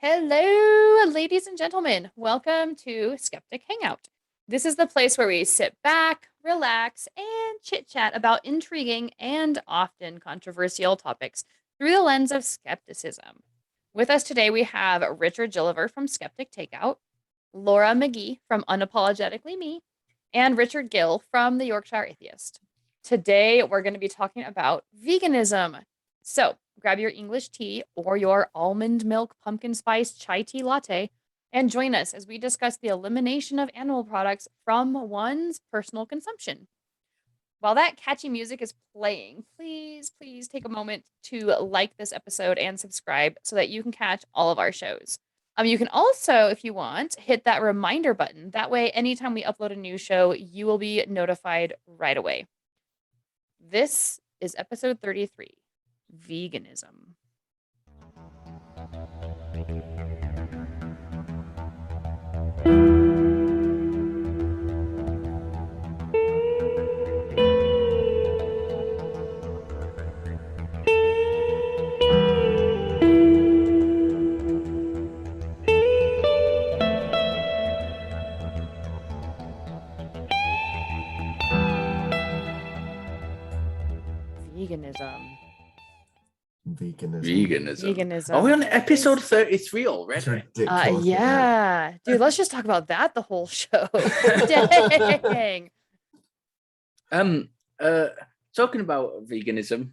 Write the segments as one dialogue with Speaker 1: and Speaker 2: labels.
Speaker 1: Hello, ladies and gentlemen. Welcome to Skeptic Hangout. This is the place where we sit back, relax, and chit chat about intriguing and often controversial topics through the lens of skepticism. With us today, we have Richard Gilliver from Skeptic Takeout, Laura McGee from Unapologetically Me, and Richard Gill from the Yorkshire Atheist. Today, we're going to be talking about veganism. So, grab your English tea or your almond milk pumpkin spice chai tea latte and join us as we discuss the elimination of animal products from one's personal consumption. While that catchy music is playing, please take a moment to like this episode and subscribe so that you can catch all of our shows. You can also, if you want, hit that reminder button. That way, anytime we upload a new show, you will be notified right away. This is episode 33. Veganism.
Speaker 2: Veganism. Are we on episode 33 already?
Speaker 1: Yeah. Dude, let's just talk about that the whole show. Dang.
Speaker 2: Talking about veganism,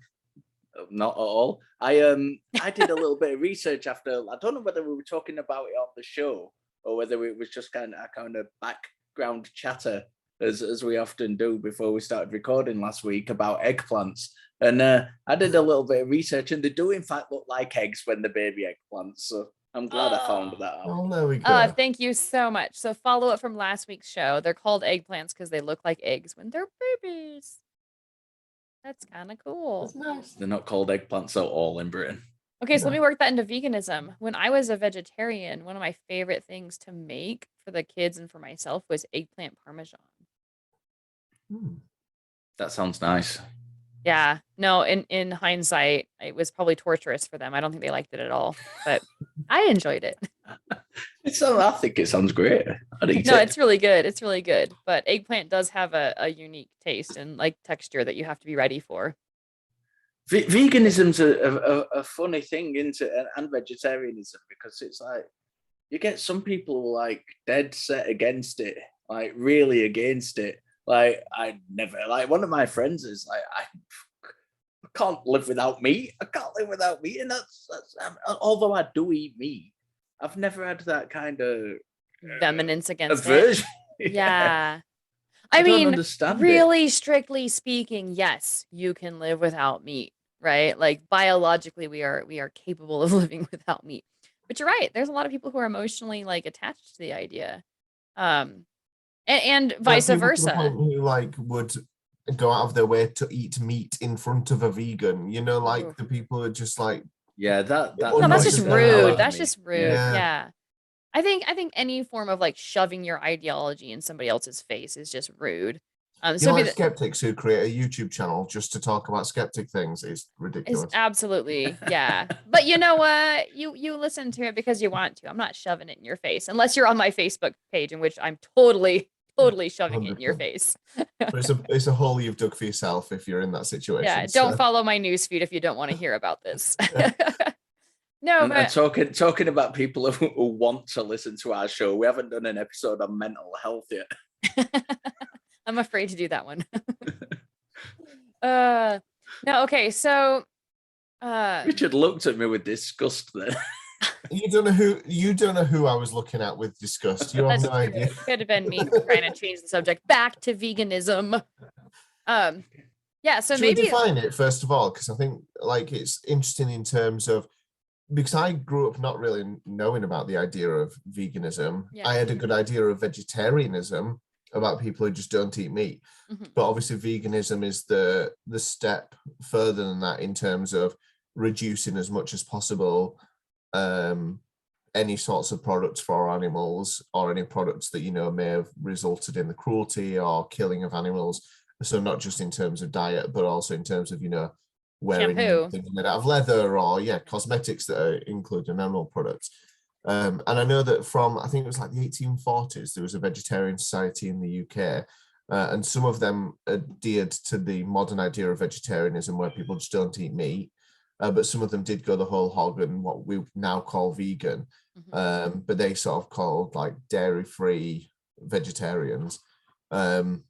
Speaker 2: not at all. I did a little bit of research after. I don't know whether we were talking about it on the show or whether it was just kind of background chatter as we often do before we started recording last week about eggplants. And I did a little bit of research, and they do in fact look like eggs when they're baby eggplants. So I'm glad I found that out.
Speaker 3: Oh, there we go.
Speaker 1: Thank you so much. So follow up from last week's show. They're called eggplants because they look like eggs when they're babies. That's kind of cool.
Speaker 3: That's nice.
Speaker 2: They're not called eggplants at all in Britain.
Speaker 1: Okay, so let me work that into veganism. When I was a vegetarian, one of my favorite things to make for the kids and for myself was eggplant parmesan.
Speaker 2: That sounds nice.
Speaker 1: Yeah, no, in hindsight, it was probably torturous for them. I don't think they liked it at all, but I enjoyed it.
Speaker 2: I think it sounds great.
Speaker 1: It's really good. It's really good. But eggplant does have a unique taste and like texture that you have to be ready for.
Speaker 2: Veganism's a funny thing, isn't it? And vegetarianism, because it's like you get some people like dead set against it, like really against it. Like I never, like one of my friends is like, I can't live without meat. I can't live without meat, and that's although I do eat meat, I've never had that kind of
Speaker 1: vehementness against
Speaker 2: aversion.
Speaker 1: It. Yeah.
Speaker 2: I
Speaker 1: mean, really
Speaker 2: it.
Speaker 1: Strictly speaking, yes, you can live without meat, right? Like biologically, we are capable of living without meat. But you're right. There's a lot of people who are emotionally like attached to the idea. And vice versa.
Speaker 3: Who like would go out of their way to eat meat in front of a vegan, like the people are just like,
Speaker 2: yeah,
Speaker 1: no, that's just rude. That's just rude. Yeah. I think any form of like shoving your ideology in somebody else's face is just rude.
Speaker 3: Skeptics who create a YouTube channel just to talk about skeptic things is ridiculous.
Speaker 1: It's absolutely, yeah. But you know what? You listen to it because you want to. I'm not shoving it in your face unless you're on my Facebook page, in which I'm totally shoving 100%. It in your face.
Speaker 3: It's a hole you've dug for yourself if you're in that situation.
Speaker 1: Yeah, don't follow my newsfeed if you don't want to hear about this. No,
Speaker 2: and talking about people who want to listen to our show, we haven't done an episode on mental health yet.
Speaker 1: I'm afraid to do that one. No, okay, so
Speaker 2: Richard looked at me with disgust then.
Speaker 3: You don't know who I was looking at with disgust. You have no idea.
Speaker 1: It could have been me trying to change the subject back to veganism. Yeah, so
Speaker 3: Should
Speaker 1: maybe
Speaker 3: we define it first of all, because I think like it's interesting in terms of, because I grew up not really knowing about the idea of veganism. Yeah. I had a good idea of vegetarianism, about people who just don't eat meat. Mm-hmm. But obviously veganism is the step further than that in terms of reducing as much as possible any sorts of products for animals, or any products that may have resulted in the cruelty or killing of animals. So not just in terms of diet, but also in terms of wearing things made out of leather, or cosmetics that are included in animal products. And I know that from, I think it was like the 1840s, there was a vegetarian society in the UK, and some of them adhered to the modern idea of vegetarianism where people just don't eat meat. But some of them did go the whole hog and what we now call vegan. But they sort of called like dairy-free vegetarians. But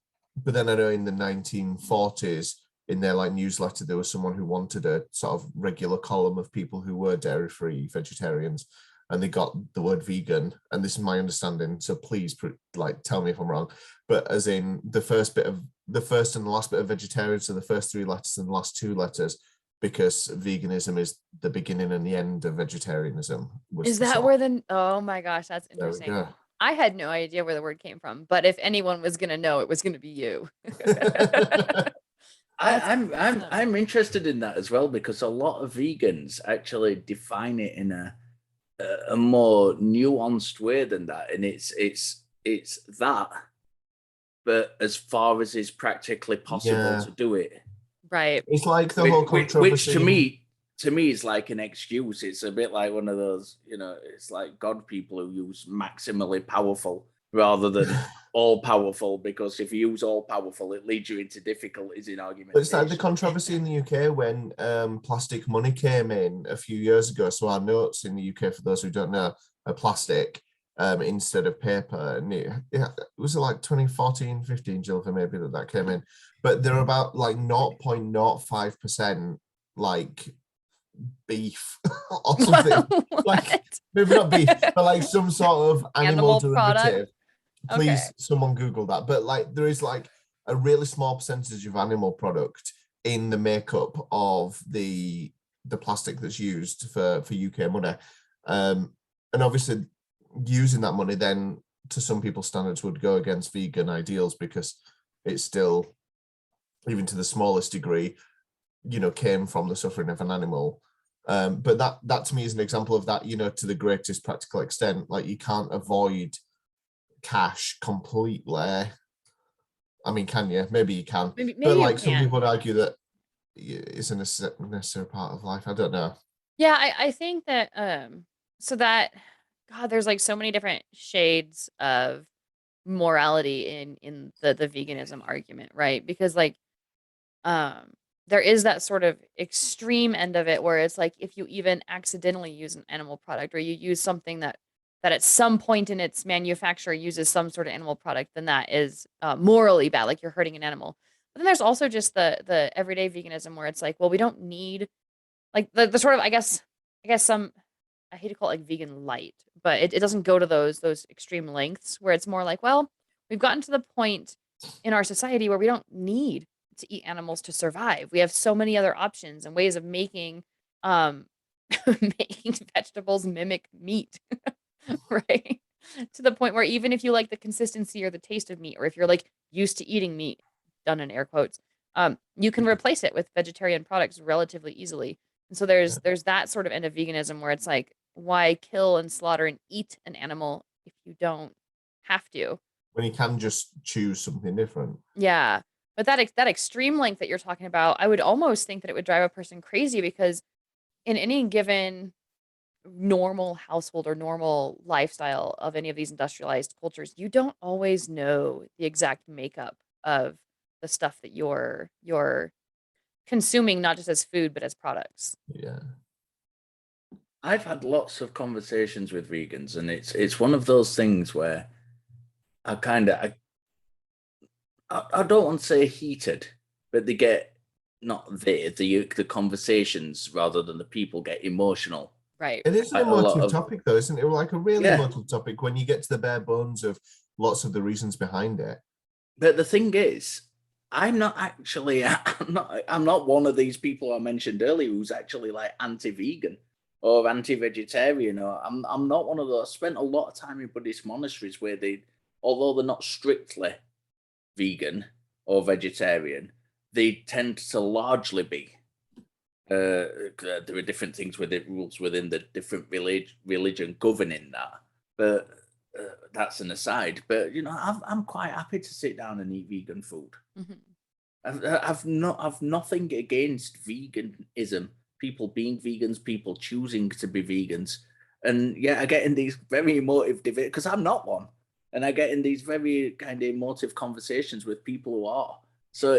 Speaker 3: then I know in the 1940s, in their like newsletter, there was someone who wanted a sort of regular column of people who were dairy-free vegetarians, and they got the word vegan. And this is my understanding, so please like tell me if I'm wrong. But as in the first and the last bit of vegetarian, so the first 3 letters and the last 2 letters, because veganism is the beginning and the end of vegetarianism.
Speaker 1: Is that where the, oh my gosh, that's interesting.
Speaker 3: There we go.
Speaker 1: I had no idea where the word came from, but if anyone was going to know, it was going to be you.
Speaker 2: I'm interested in that as well, because a lot of vegans actually define it in a more nuanced way than that, and it's that, but as far as is practically possible to do it.
Speaker 1: Right.
Speaker 3: It's like the whole controversy.
Speaker 2: Which to me is like an excuse. It's a bit like one of those, it's like God people who use maximally powerful rather than all powerful, because if you use all powerful, it leads you into difficulties in argument.
Speaker 3: But it's like the controversy in the UK when plastic money came in a few years ago. So our notes in the UK, for those who don't know, are plastic instead of paper. And it was like 2014, 15, Jennifer, maybe that came in. But they're about like 0.05% like beef or something. Like maybe not beef, but like some sort of animal derivative. Product? Please, someone Google that. But like there is like a really small percentage of animal product in the makeup of the plastic that's used for UK money. And obviously using that money then to some people's standards would go against vegan ideals, because it's still, even to the smallest degree, came from the suffering of an animal. But that to me is an example of that, to the greatest practical extent. Like you can't avoid cash completely. I mean, can you? Maybe you can. Maybe but like some people would argue that it's a necessary part of life. I don't know.
Speaker 1: Yeah, I think that so that, God, there's like so many different shades of morality in the veganism argument, right? Because like there is that sort of extreme end of it where it's like if you even accidentally use an animal product, or you use something that at some point in its manufacture uses some sort of animal product, then that is morally bad, like you're hurting an animal. But then there's also just the everyday veganism where it's like, well, we don't need like the sort of, I guess some, I hate to call it like vegan light, but it doesn't go to those extreme lengths where it's more like, well, we've gotten to the point in our society where we don't need to eat animals to survive. We have so many other options and ways of making making vegetables mimic meat. Right? To the point where even if you like the consistency or the taste of meat, or if you're like used to eating meat, done in air quotes, you can replace it with vegetarian products relatively easily. And so there's that sort of end of veganism where it's like, why kill and slaughter and eat an animal if you don't have to?
Speaker 3: When you can just choose something different.
Speaker 1: Yeah. But that extreme length that you're talking about, I would almost think that it would drive a person crazy, because in any given normal household or normal lifestyle of any of these industrialized cultures, you don't always know the exact makeup of the stuff that you're consuming, not just as food, but as products.
Speaker 3: Yeah.
Speaker 2: I've had lots of conversations with vegans, and it's one of those things where I don't want to say heated, but they get the conversations rather than the people get emotional.
Speaker 1: Right.
Speaker 3: It is an emotive topic though, isn't it? Like a really emotive topic when you get to the bare bones of lots of the reasons behind it.
Speaker 2: But the thing is, I'm not one of these people I mentioned earlier who's actually like anti-vegan or anti-vegetarian, or I'm not one of those. I spent a lot of time in Buddhist monasteries where although they're not strictly vegan or vegetarian, they tend to largely be. There are different things with it, rules within the different religion governing that, but that's an aside. But I'm quite happy to sit down and eat vegan food.
Speaker 1: Mm-hmm.
Speaker 2: I've nothing against veganism, people being vegans, people choosing to be vegans. And I get in these very emotive debates because I'm not one, and I get in these very kind of emotive conversations with people who are. So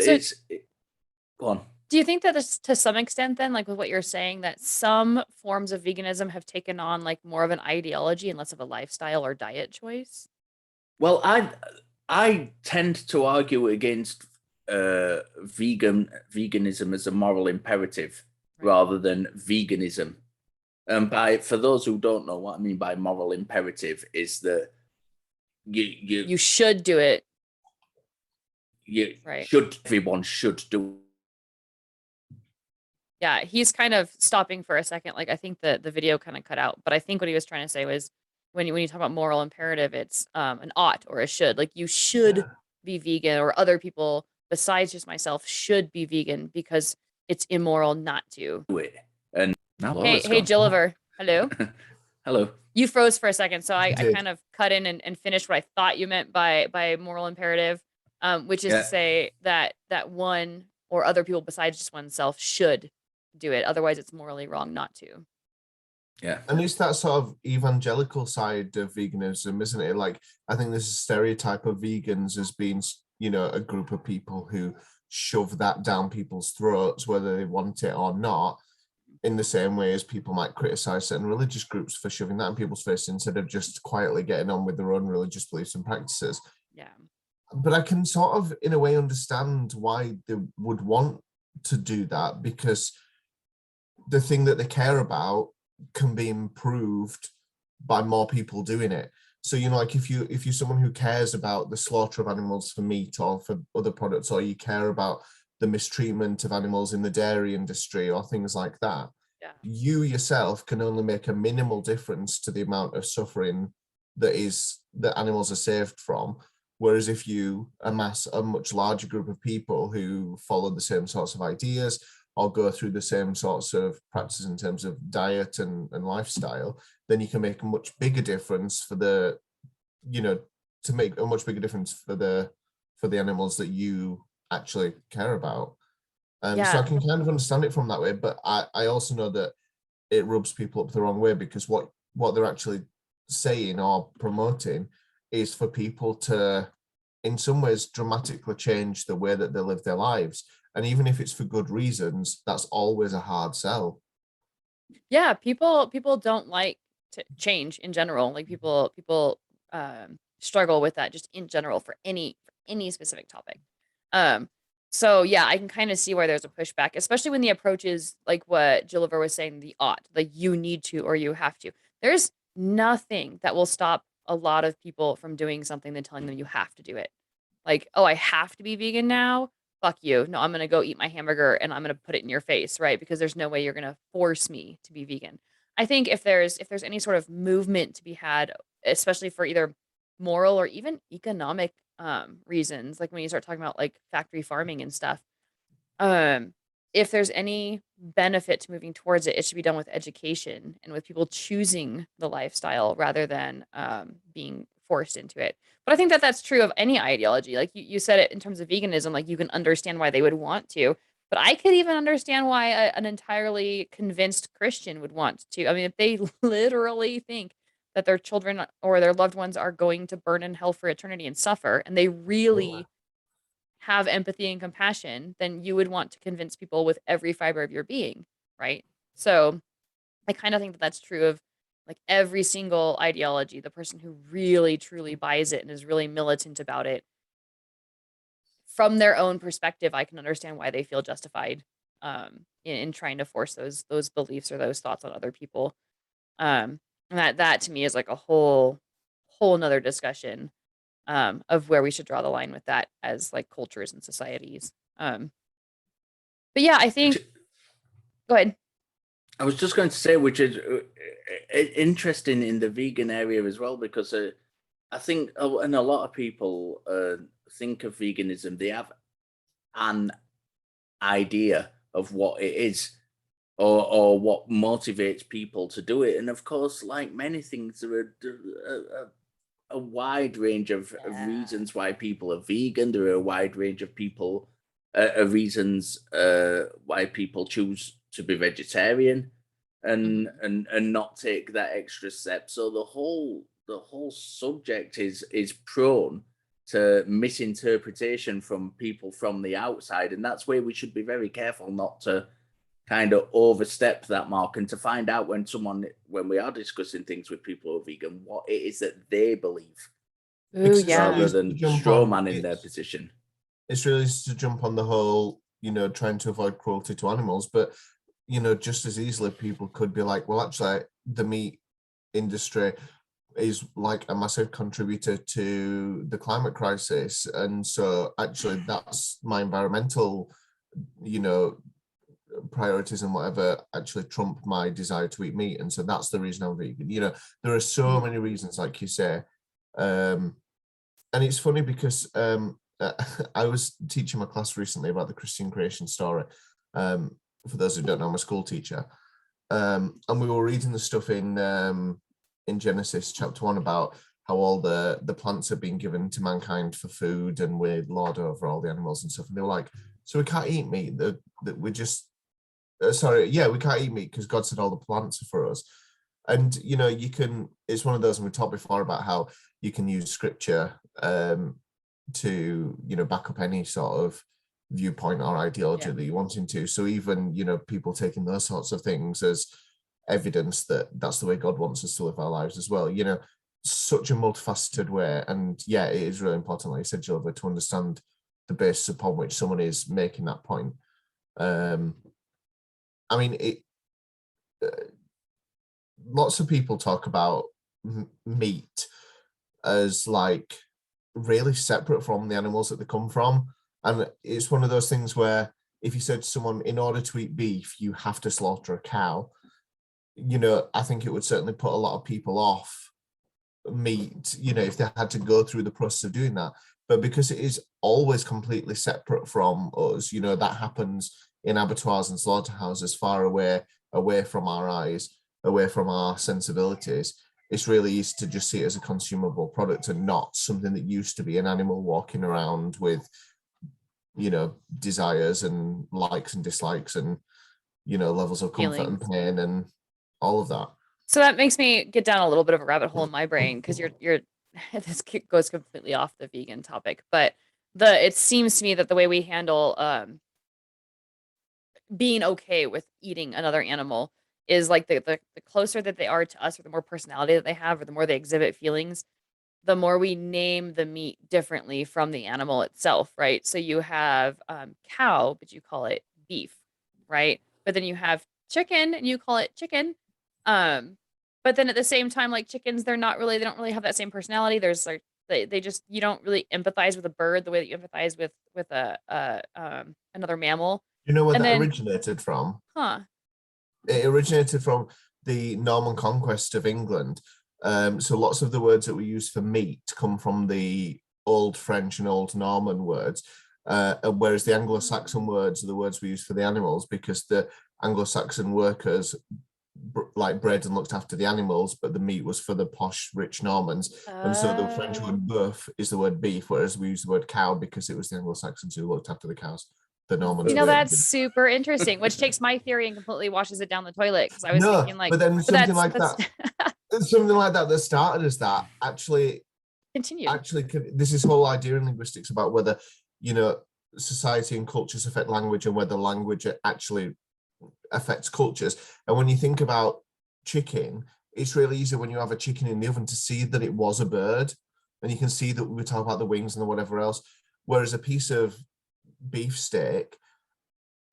Speaker 2: go on.
Speaker 1: Do you think that this, to some extent, then, like with what you're saying, that some forms of veganism have taken on like more of an ideology and less of a lifestyle or diet choice?
Speaker 2: Well, I tend to argue against veganism as a moral imperative rather than veganism. For those who don't know, what I mean by moral imperative is that you
Speaker 1: should do it.
Speaker 2: Everyone should do.
Speaker 1: Yeah, he's kind of stopping for a second. Like, I think the video kind of cut out, but I think what he was trying to say was when you talk about moral imperative, it's an ought or a should. Like, you should be vegan, or other people besides just myself should be vegan because it's immoral not to.
Speaker 2: Do it. And now,
Speaker 1: hey, Jilliver, hello.
Speaker 2: Hello.
Speaker 1: You froze for a second, so I kind of cut in and finished what I thought you meant by moral imperative, which is to say that one or other people besides just oneself should do it. Otherwise, it's morally wrong not to.
Speaker 2: Yeah.
Speaker 3: And it's that sort of evangelical side of veganism, isn't it? Like, I think there's a stereotype of vegans as being, a group of people who shove that down people's throats, whether they want it or not, in the same way as people might criticize certain religious groups for shoving that in people's face instead of just quietly getting on with their own religious beliefs and practices.
Speaker 1: Yeah.
Speaker 3: But I can sort of, in a way, understand why they would want to do that, because the thing that they care about can be improved by more people doing it. So, like if you're someone who cares about the slaughter of animals for meat or for other products, or you care about the mistreatment of animals in the dairy industry or things like that, you yourself can only make a minimal difference to the amount of suffering that animals are saved from. Whereas if you amass a much larger group of people who follow the same sorts of ideas or go through the same sorts of practices in terms of diet and lifestyle, then you can make a much bigger difference for the animals that you actually care about. So I can kind of understand it from that way, but I also know that it rubs people up the wrong way, because what they're actually saying or promoting is for people to, in some ways, dramatically change the way that they live their lives. And even if it's for good reasons, that's always a hard sell.
Speaker 1: Yeah, people don't like to change in general. Like people struggle with that just in general for any specific topic. So yeah, I can kind of see why there's a pushback, especially when the approach is like what Gilliver was saying, the ought, like you need to or you have to. There's nothing that will stop a lot of people from doing something than telling them you have to do it. Like, oh, I have to be vegan now. Fuck you. No, I'm going to go eat my hamburger and I'm going to put it in your face, right? Because there's no way you're going to force me to be vegan. I think if there's any sort of movement to be had, especially for either moral or even economic reasons, like when you start talking about like factory farming and stuff, if there's any benefit to moving towards it, it should be done with education and with people choosing the lifestyle rather than being forced into it. But I think that that's true of any ideology. Like you said it in terms of veganism, like you can understand why they would want to, but I could even understand why an entirely convinced Christian would want to. I mean, if they literally think that their children or their loved ones are going to burn in hell for eternity and suffer, and they really have empathy and compassion, then you would want to convince people with every fiber of your being, right? So I kind of think that that's true of like every single ideology. The person who really truly buys it and is really militant about it, from their own perspective, I can understand why they feel justified in trying to force those beliefs or those thoughts on other people. And that to me is like a whole nother discussion of where we should draw the line with that as like cultures and societies. But yeah, I think. Go ahead.
Speaker 2: I was just going to say, which is interesting in the vegan area as well, because I think, and a lot of people think of veganism, they have an idea of what it is or what motivates people to do it. And of course, like many things, there are a wide range of reasons why people are vegan. There are a wide range of reasons why people choose to be vegetarian. and not take that extra step. So the whole subject is prone to misinterpretation from people from the outside, and that's where we should be very careful not to kind of overstep that mark, and to find out when we are discussing things with people who are vegan, what it is that they believe.
Speaker 1: Ooh, yeah.
Speaker 2: Rather than straw man in their position.
Speaker 3: It's really to jump on the whole, trying to avoid cruelty to animals, but just as easily people could be like, well, actually the meat industry is like a massive contributor to the climate crisis, and so actually that's my environmental priorities and whatever actually trump my desire to eat meat, and so that's the reason I'm vegan. There are so many reasons, like you say, and it's funny because I was teaching my class recently about the Christian creation story. For those who don't know, I'm a school teacher, and we were reading the stuff in Genesis chapter 1 about how all the plants have been given to mankind for food, and we're lord over all the animals and stuff. And they were like, so we can't eat meat. That we just we can't eat meat because God said all the plants are for us. And you can. It's one of those, and we talked before about how you can use scripture to back up any sort of viewpoint or ideology that you're wanting to. So even people taking those sorts of things as evidence that that's the way God wants us to live our lives as well. Such a multifaceted way, and it is really important, like you said, Gilva, to understand the basis upon which someone is making that point. I mean, lots of people talk about meat as like really separate from the animals that they come from, and it's one of those things where if you said to someone, in order to eat beef you have to slaughter a cow, I think it would certainly put a lot of people off meat, if they had to go through the process of doing that. But because it is always completely separate from us, that happens in abattoirs and slaughterhouses, far away from our eyes, away from our sensibilities, it's really easy to just see it as a consumable product and not something that used to be an animal walking around with, desires and likes and dislikes and, levels of comfort and pain and all of that.
Speaker 1: So that makes me get down a little bit of a rabbit hole in my brain, because you're this goes completely off the vegan topic, but it seems to me that the way we handle being okay with eating another animal is like the closer that they are to us, or the more personality that they have, or the more they exhibit feelings, the more we name the meat differently from the animal itself, right? So you have cow, but you call it beef, right? But then you have chicken and you call it chicken. But then at the same time, like chickens, they don't really have that same personality. There's like they just, you don't really empathize with a bird the way that you empathize with another mammal.
Speaker 3: You know where that originated from? It originated from the Norman conquest of England. So lots of the words that we use for meat come from the Old French and Old Norman words, whereas the Anglo-Saxon words are the words we use for the animals, because the Anglo-Saxon workers like bred and looked after the animals, but the meat was for the posh, rich Normans. And so the French word bœuf is the word beef, whereas we use the word cow because it was the Anglo-Saxons who looked after the cows. The Normans.
Speaker 1: That's super interesting, which takes my theory and completely washes it down the toilet, because I was thinking like,
Speaker 3: but then something like that started as that actually
Speaker 1: continue.
Speaker 3: Actually, this is whole idea in linguistics about whether society and cultures affect language, and whether language actually affects cultures. And when you think about chicken, it's really easy when you have a chicken in the oven to see that it was a bird, and you can see that we talk about the wings and the whatever else. Whereas a piece of beef steak,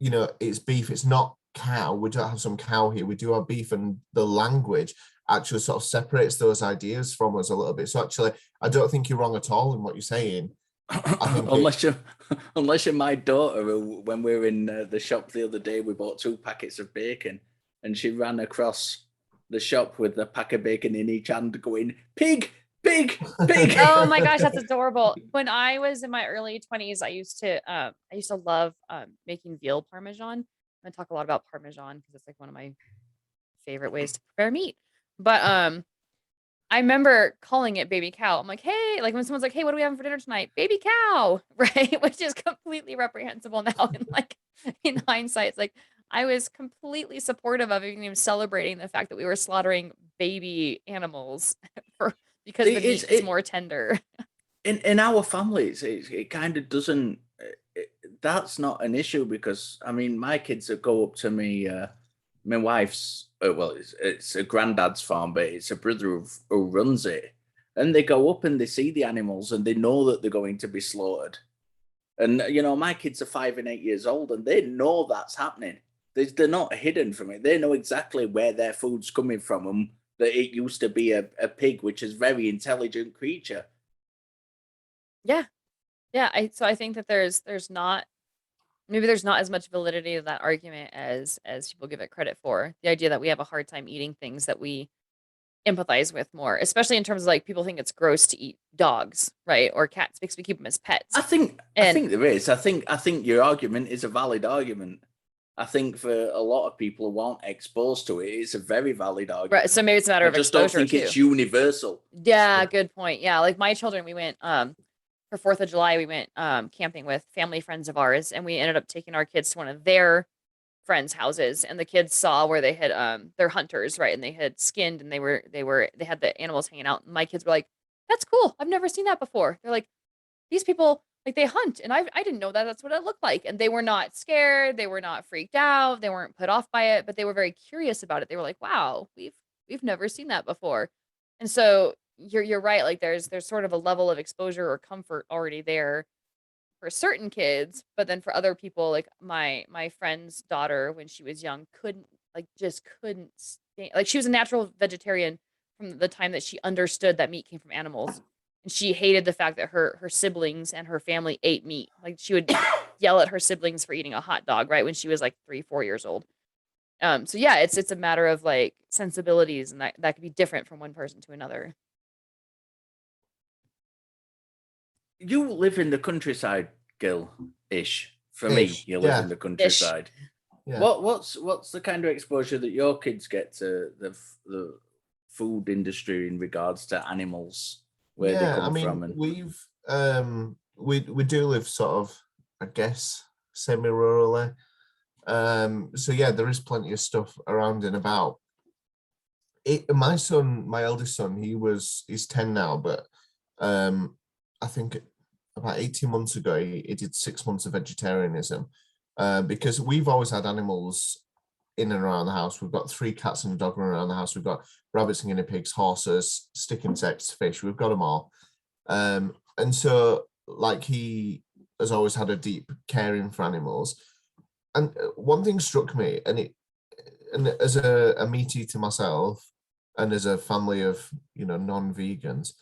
Speaker 3: it's beef, it's not cow. We don't have some cow here, we do have beef, and the language actually sort of separates those ideas from us a little bit. So actually, I don't think you're wrong at all in what you're saying.
Speaker 2: Unless you're my daughter, who, when we were in the shop the other day, we bought 2 packets of bacon, and she ran across the shop with a pack of bacon in each hand going, pig, pig, pig.
Speaker 1: Oh my gosh, that's adorable. When I was in my early 20s, I used to love making veal parmesan. I talk a lot about parmesan because it's like one of my favorite ways to prepare meat. But I remember calling it baby cow. I'm like, hey, like when someone's like, hey, what are we having for dinner tonight? Baby cow, right? Which is completely reprehensible now. In hindsight, it's like, I was completely supportive of even celebrating the fact that we were slaughtering baby animals because the meat is more tender.
Speaker 2: In our families, it kind of doesn't. That's not an issue because I mean, my kids that go up to me, my wife's well, it's a granddad's farm, but it's a brother who runs it, and they go up and they see the animals and they know that they're going to be slaughtered. And you know, my kids are 5 and 8 years old, and they know that's happening. They're not hidden from it. They know exactly where their food's coming from, and that it used to be a pig, which is a very intelligent creature.
Speaker 1: Yeah. Yeah, so I think that there's not maybe there's not as much validity of that argument as people give it credit for. The idea that we have a hard time eating things that we empathize with more, especially in terms of like people think it's gross to eat dogs, right? Or cats because we keep them as pets.
Speaker 2: I think there is. I think your argument is a valid argument. I think for a lot of people who aren't exposed to it, it's a very valid argument.
Speaker 1: Right. So maybe it's a matter of exposure.
Speaker 2: I just don't think it's universal.
Speaker 1: Yeah, good point. Yeah, like my children, we went for 4th of July, we went camping with family friends of ours, and we ended up taking our kids to one of their friends' houses, and the kids saw where they had they're hunters, right? And they had skinned and they had the animals hanging out. And my kids were like, "That's cool. I've never seen that before." They're like, "These people like they hunt, and I didn't know that that's what it looked like." And they were not scared, they were not freaked out, they weren't put off by it, but they were very curious about it. They were like, "Wow, we've never seen that before." And so you're right, like there's sort of a level of exposure or comfort already there for certain kids, but then for other people, like my friend's daughter when she was young couldn't stand, like she was a natural vegetarian from the time that she understood that meat came from animals. And she hated the fact that her siblings and her family ate meat. Like she would yell at her siblings for eating a hot dog, right? When she was like 3, 4 years old. So yeah, it's a matter of like sensibilities, and that could be different from one person to another.
Speaker 2: You live in the countryside, Gil, ish. For me, you live in the countryside. Yeah. What's the kind of exposure that your kids get to the food industry in regards to animals, where they come from? And
Speaker 3: we do live sort of, I guess, semi-rurally. So yeah, there is plenty of stuff around and about. My son, my eldest son, he's 10 now, but I think about 18 months ago, he did 6 months of vegetarianism because we've always had animals in and around the house. We've got 3 cats and a dog running around the house. We've got rabbits and guinea pigs, horses, stick insects, fish. We've got them all. And so, like, he has always had a deep caring for animals. And one thing struck me, and as a meat eater myself, and as a family of, non-vegans,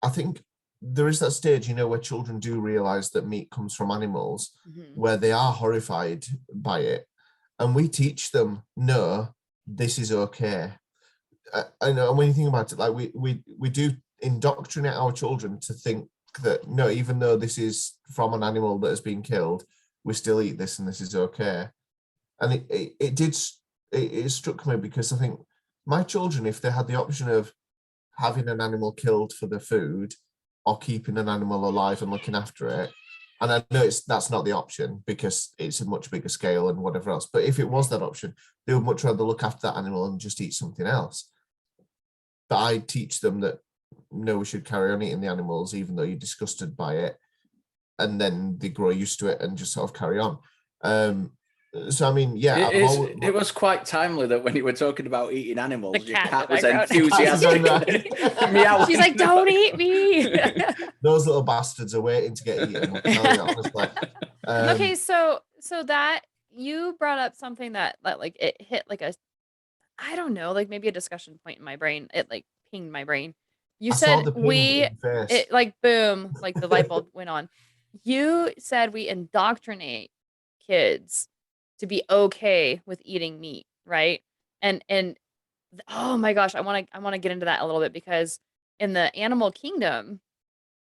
Speaker 3: I think there is that stage, where children do realize that meat comes from animals, where they are horrified by it. And we teach them, no, this is okay. And when you think about it, like we do indoctrinate our children to think that, no, even though this is from an animal that has been killed, we still eat this and this is okay. And it struck me because I think my children, if they had the option of having an animal killed for the food or keeping an animal alive and looking after it, and I know that's not the option because it's a much bigger scale and whatever else, but if it was that option, they would much rather look after that animal and just eat something else. But I teach them that, no, we should carry on eating the animals even though you're disgusted by it, and then they grow used to it and just sort of carry on. So I mean, yeah,
Speaker 2: it was quite timely that when you were talking about eating animals, your cat was enthusiastic.
Speaker 1: She's like, "Don't eat me."
Speaker 3: Those little bastards are waiting to get eaten.
Speaker 1: Okay, so that you brought up something that like it hit like I don't know, like maybe a discussion point in my brain. It like pinged my brain. You said it like boom, like the light bulb went on. You said we indoctrinate kids to be okay with eating meat, right? And oh my gosh, I want to get into that a little bit because in the animal kingdom,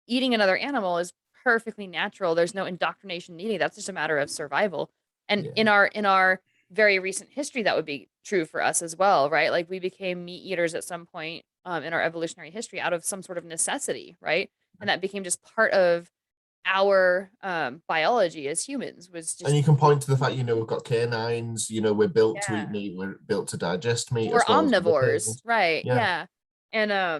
Speaker 1: eating another animal is perfectly natural. There's no indoctrination needed. That's just a matter of survival. And in our very recent history, that would be true for us as well, right? Like we became meat eaters at some point in our evolutionary history out of some sort of necessity, right? And that became just part of our biology as humans was just.
Speaker 3: And you can point to the fact, we've got canines, we're built to eat
Speaker 1: Yeah.
Speaker 3: meat, we're built to digest meat
Speaker 1: We're
Speaker 3: as well as other
Speaker 1: omnivores,
Speaker 3: things.
Speaker 1: right?
Speaker 3: Yeah.
Speaker 1: Yeah.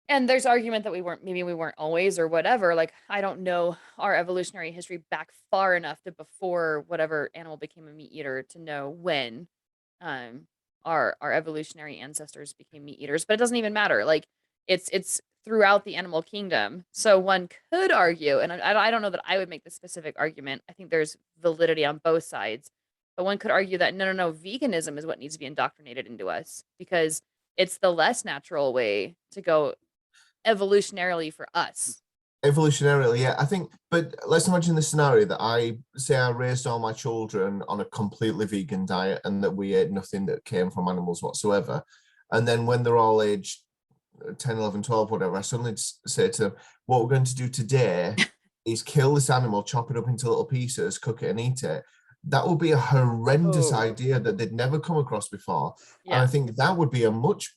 Speaker 1: And there's argument that we weren't always or whatever. Like, I don't know our evolutionary history back far enough to before whatever animal became a meat eater to know when um our evolutionary ancestors became meat eaters, but it doesn't even matter. Like, it's throughout the animal kingdom. So one could argue, and I don't know that I would make the specific argument. I think there's validity on both sides, but one could argue that no, veganism is what needs to be indoctrinated into us because it's the less natural way to go evolutionarily for us.
Speaker 3: Evolutionarily, yeah, I think, but let's imagine the scenario that I raised all my children on a completely vegan diet and that we ate nothing that came from animals whatsoever. And then when they're all aged 10, 11, 12, whatever, I suddenly say to them, what we're going to do today is kill this animal, chop it up into little pieces, cook it and eat it. That would be a horrendous idea that they'd never come across before. Yeah. And I think that would be a much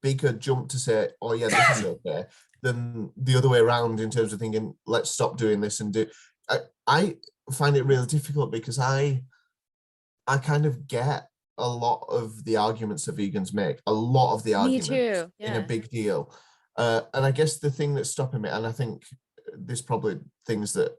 Speaker 3: bigger jump to say, oh yeah, this is okay, than the other way around in terms of thinking, let's stop doing this and do. I find it really difficult because I kind of get a lot of the arguments that vegans make, a lot of the arguments. Me too. Yeah. In a big deal. And I guess the thing that's stopping me, and I think there's probably things that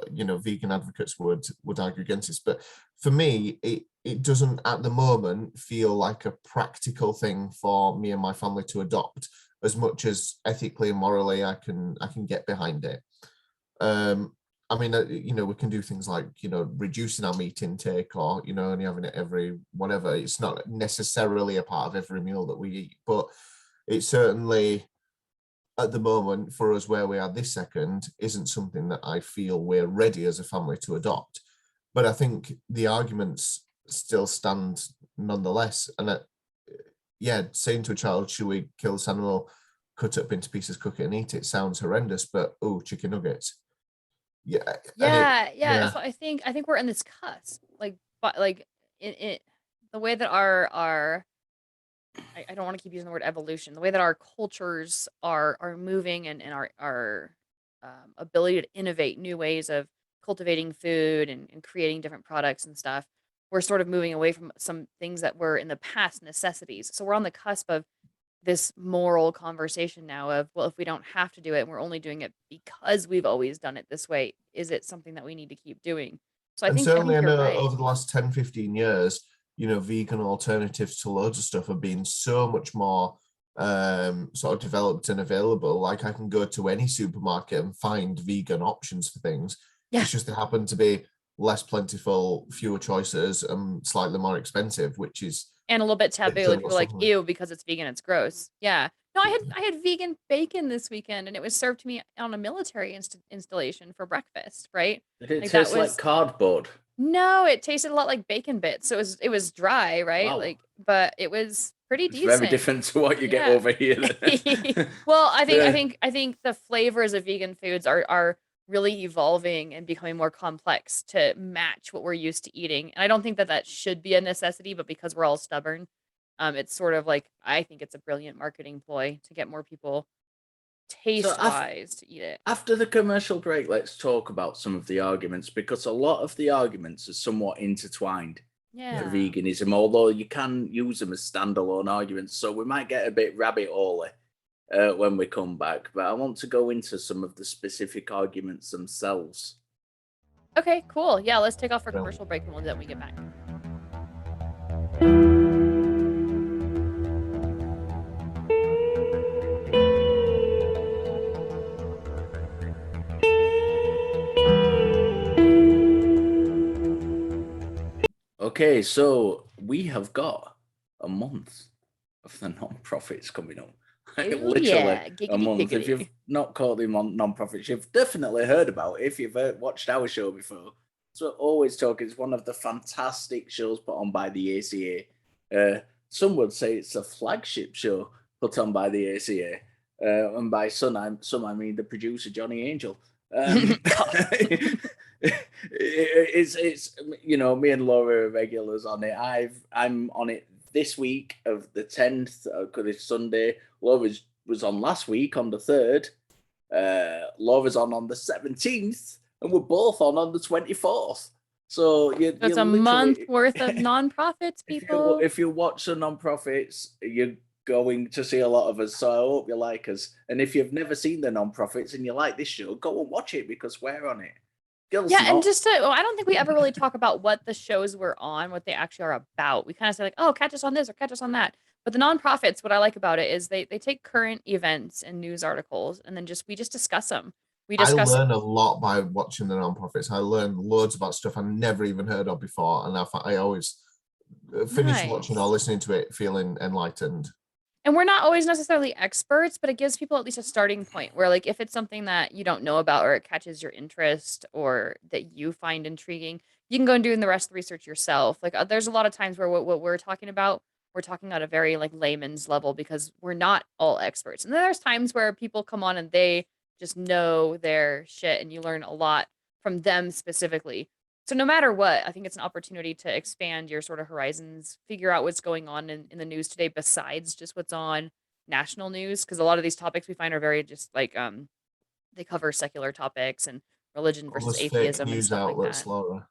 Speaker 3: vegan advocates would argue against this, but for me, it doesn't at the moment feel like a practical thing for me and my family to adopt as much as ethically and morally I can get behind it. I mean, we can do things like, reducing our meat intake or, only having it every whatever. It's not necessarily a part of every meal that we eat, but it's certainly at the moment for us where we are this second isn't something that I feel we're ready as a family to adopt. But I think the arguments still stand nonetheless. And saying to a child, should we kill this animal, cut it up into pieces, cook it and eat it, sounds horrendous, but chicken nuggets.
Speaker 1: Yeah. So I think we're in this cusp, like in the way that our I don't want to keep using the word evolution, the way that our cultures are moving and our ability to innovate new ways of cultivating food and creating different products and stuff. We're sort of moving away from some things that were in the past necessities. So we're on the cusp of this moral conversation now of, well, if we don't have to do it and we're only doing it because we've always done it this way, is it something that we need to keep doing? So I think
Speaker 3: certainly I know
Speaker 1: right.
Speaker 3: Over the last 10, 15 years, vegan alternatives to loads of stuff have been so much more sort of developed and available. Like I can go to any supermarket and find vegan options for things. Yeah. It's just they happen to be less plentiful, fewer choices, and slightly more expensive, which is
Speaker 1: and a little bit taboo. Like people are like, ew, because it's vegan, it's gross. Yeah. No, I had vegan bacon this weekend, and it was served to me on a military installation for breakfast. Right?
Speaker 2: Did it taste like cardboard?
Speaker 1: No, it tasted a lot like bacon bits. So it was dry, right? Wow. But it was pretty decent.
Speaker 2: Very different to what you get over here.
Speaker 1: Well, I think the flavors of vegan foods are really evolving and becoming more complex to match what we're used to eating. And I don't think that should be a necessity, but because we're all stubborn, it's sort of like, I think it's a brilliant marketing ploy to get more people taste-wise to eat it.
Speaker 2: After the commercial break, let's talk about some of the arguments, because a lot of the arguments are somewhat intertwined for veganism, although you can use them as standalone arguments. So we might get a bit rabbit-hole when we come back, but I want to go into some of the specific arguments themselves.
Speaker 1: Okay, cool. Yeah, let's take off for commercial break and we'll do that when we get back.
Speaker 2: Okay, so we have got a month of the non-profits coming up. Literally a month. If you've not caught the non-profits, you've definitely heard about it if you've watched our show before. So Always Talk is one of the fantastic shows put on by the ACA. Some would say it's a flagship show put on by the ACA. And by some I mean the producer, Johnny Angel. It's me and Laura are regulars on it. I'm on it this week of the 10th, because it's Sunday. Laura was on last week on the 3rd. Laura's on the 17th, and we're both on the 24th. So
Speaker 1: it's a month worth of non-profits, people.
Speaker 2: If you watch the non-profits, you're going to see a lot of us. So I hope you like us. And if you've never seen the non-profits and you like this show, go and watch it because we're on it.
Speaker 1: And just I don't think we ever really talk about what the shows we're on, what they actually are about. We kind of say like, oh, catch us on this or catch us on that. But the non-profits, what I like about it is they take current events and news articles and then we just discuss them.
Speaker 3: I learn a lot by watching the non-profits. I learn loads about stuff I never even heard of before, and I always finish watching or listening to it feeling enlightened.
Speaker 1: And we're not always necessarily experts, but it gives people at least a starting point where, like, if it's something that you don't know about or it catches your interest or that you find intriguing, you can go and do the rest of the research yourself. Like, there's a lot of times where what we're talking about, we're talking at a very like layman's level because we're not all experts. And then there's times where people come on and they just know their shit and you learn a lot from them specifically. So no matter what, I think it's an opportunity to expand your sort of horizons, figure out what's going on in the news today besides just what's on national news. Because a lot of these topics we find are very just like they cover secular topics and religion versus atheism and stuff like that.
Speaker 3: Laura.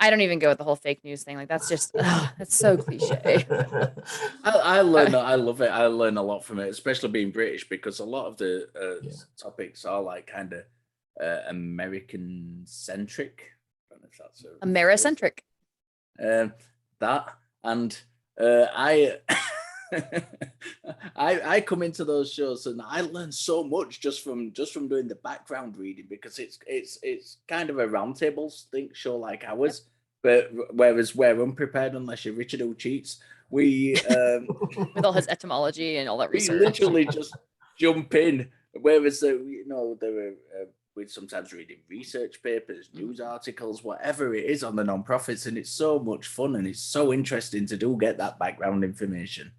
Speaker 1: I don't even go with the whole fake news thing. Like that's just that's so cliche.
Speaker 2: I learn. I love it. I learn a lot from it, especially being British, because a lot of the topics are like kind of American centric. I don't know if that's
Speaker 1: Americentric.
Speaker 2: That and I come into those shows and I learn so much just from doing the background reading, because it's kind of a roundtable show like ours, but whereas we're unprepared unless you're Richard who cheats. We
Speaker 1: with all his etymology and all that research,
Speaker 2: we literally just jump in. Whereas we're sometimes reading research papers, news articles, whatever it is on the non-profits, and it's so much fun and it's so interesting to get that background information.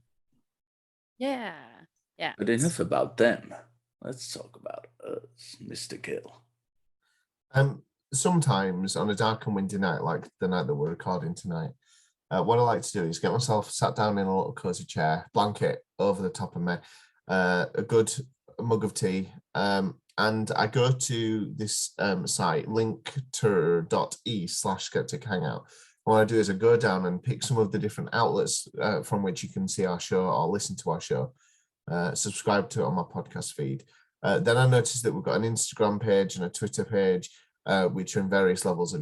Speaker 1: Yeah.
Speaker 2: But enough about them. Let's talk about us, Mr. Gill.
Speaker 3: Sometimes on a dark and windy night, like the night that we're recording tonight, what I like to do is get myself sat down in a little cozy chair, blanket over the top of me, a good mug of tea, and I go to this site, linktr.ee/skeptic hangout. What I do is I go down and pick some of the different outlets from which you can see our show or listen to our show, subscribe to it on my podcast feed. Then I noticed that we've got an Instagram page and a Twitter page, which are in various levels of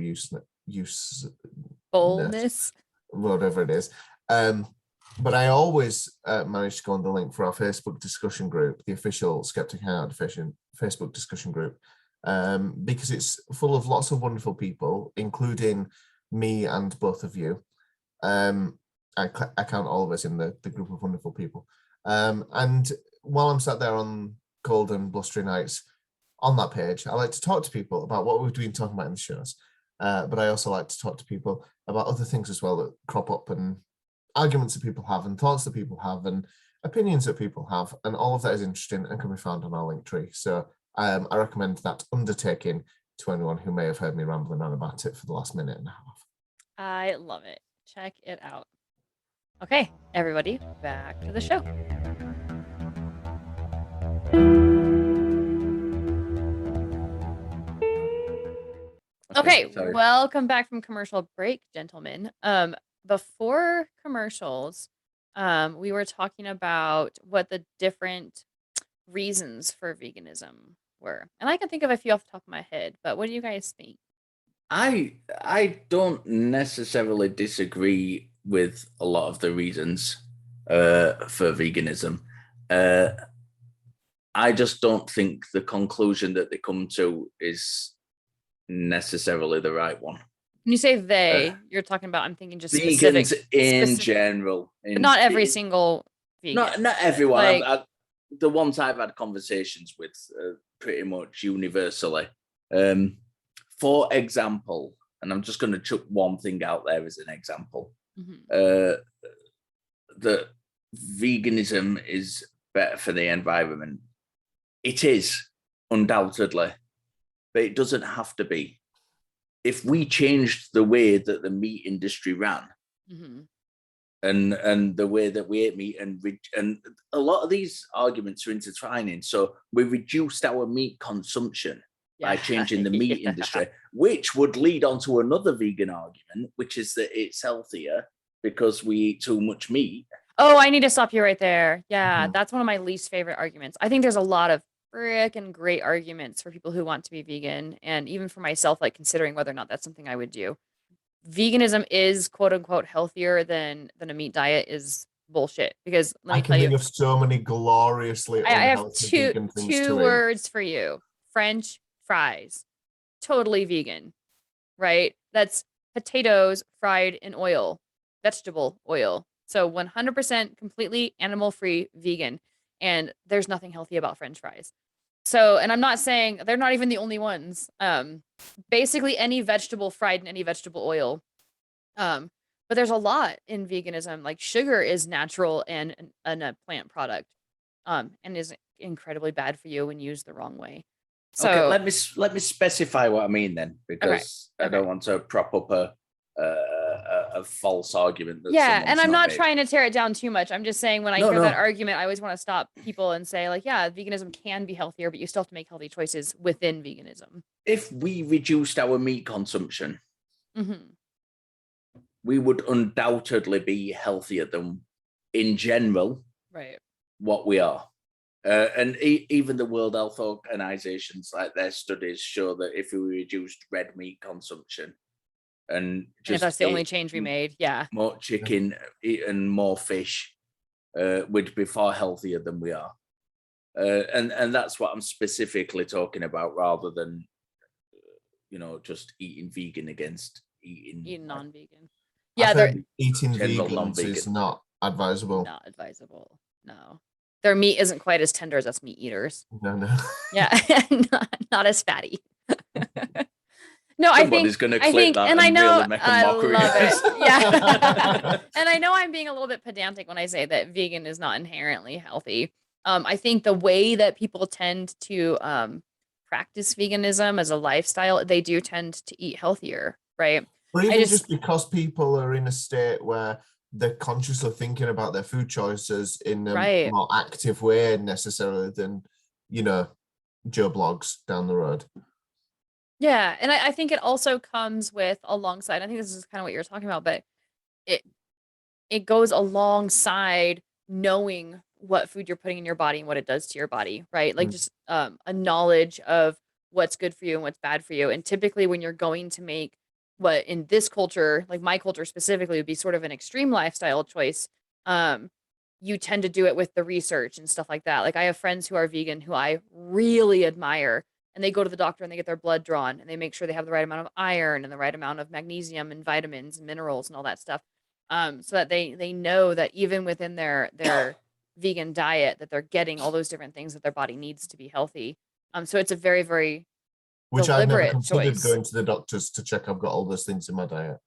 Speaker 3: usefulness, whatever it is. But I always manage to go on the link for our Facebook discussion group, the official Skeptic Hangout Facebook discussion group, because it's full of lots of wonderful people, including me and both of you. I count all of us in the group of wonderful people. And while I'm sat there on cold and blustery nights on that page, I like to talk to people about what we've been talking about in the shows. But I also like to talk to people about other things as well that crop up, and arguments that people have and thoughts that people have and opinions that people have. And all of that is interesting and can be found on our link tree. So I recommend that undertaking to anyone who may have heard me rambling on about it for the last minute and a half.
Speaker 1: I love it. Check it out. Okay, everybody, back to the show. Okay, welcome back from commercial break, gentlemen. Before commercials, we were talking about what the different reasons for veganism were. And I can think of a few off the top of my head, but what do you guys think?
Speaker 2: I don't necessarily disagree with a lot of the reasons for veganism. I just don't think the conclusion that they come to is necessarily the right one.
Speaker 1: When you say they, you're talking about, I'm thinking just
Speaker 2: vegans in general.
Speaker 1: But not every single vegan.
Speaker 2: Not everyone. Like, the ones I've had conversations with pretty much universally. For example, and I'm just going to chuck one thing out there as an example, that veganism is better for the environment. It is, undoubtedly, but it doesn't have to be. If we changed the way that the meat industry ran, and the way that we ate meat, and a lot of these arguments are intertwining. So we reduced our meat consumption by changing the meat industry, which would lead on to another vegan argument, which is that it's healthier because we eat too much meat.
Speaker 1: Oh, I need to stop you right there. Yeah, that's one of my least favorite arguments. I think there's a lot of freaking great arguments for people who want to be vegan, and even for myself, like considering whether or not that's something I would do. Veganism is quote unquote healthier than a meat diet is bullshit, because let me
Speaker 3: I
Speaker 1: tell
Speaker 3: can
Speaker 1: you,
Speaker 3: think of so many gloriously
Speaker 1: I have
Speaker 3: unhealthy
Speaker 1: two
Speaker 3: vegan things to eat.
Speaker 1: words for you. French fries, totally vegan, right? That's potatoes fried in oil, vegetable oil. So 100% completely animal free vegan. And there's nothing healthy about French fries. So, and I'm not saying they're not even the only ones. Basically any vegetable fried in any vegetable oil. But there's a lot in veganism. Like sugar is natural and a plant product. And is incredibly bad for you when used the wrong way. So
Speaker 2: okay, let me specify what I mean then, because I don't want to prop up a false argument. That
Speaker 1: and I'm not
Speaker 2: made.
Speaker 1: trying to tear it down too much. I'm just saying when I hear that argument, I always want to stop people and say, like, yeah, veganism can be healthier, but you still have to make healthy choices within veganism.
Speaker 2: If we reduced our meat consumption, we would undoubtedly be healthier than, in general, what we are. And even the World Health Organizations, like their studies show that if we reduced red meat consumption and just
Speaker 1: if that's the only change we made,
Speaker 2: more chicken and more fish, we'd be far healthier than we are. And that's what I'm specifically talking about, rather than just eating vegan against eating
Speaker 1: non-vegan.
Speaker 3: Eating vegans is not advisable.
Speaker 1: Not advisable. No. Their meat isn't quite as tender as us meat eaters.
Speaker 3: No.
Speaker 1: Yeah, not as fatty. No, I think, and I know, I love it. Yeah. And I know I'm being a little bit pedantic when I say that vegan is not inherently healthy. I think the way that people tend to practice veganism as a lifestyle, they do tend to eat healthier, right?
Speaker 3: Or even just because people are in a state where they're consciously thinking about their food choices in a more active way necessarily than, Joe Blogs down the road.
Speaker 1: Yeah, and I think it also comes with alongside, I think this is kind of what you're talking about, but it goes alongside knowing what food you're putting in your body and what it does to your body, right? Like just a knowledge of what's good for you and what's bad for you. And typically when you're going to make what in this culture, like my culture specifically, would be sort of an extreme lifestyle choice, you tend to do it with the research and stuff like that. Like I have friends who are vegan who I really admire, and they go to the doctor and they get their blood drawn and they make sure they have the right amount of iron and the right amount of magnesium and vitamins and minerals and all that stuff. So that they know that even within their vegan diet that they're getting all those different things that their body needs to be healthy. So it's a very, very
Speaker 3: which I've never considered
Speaker 1: choice.
Speaker 3: Going to the doctors to check I've got all those things in my diet.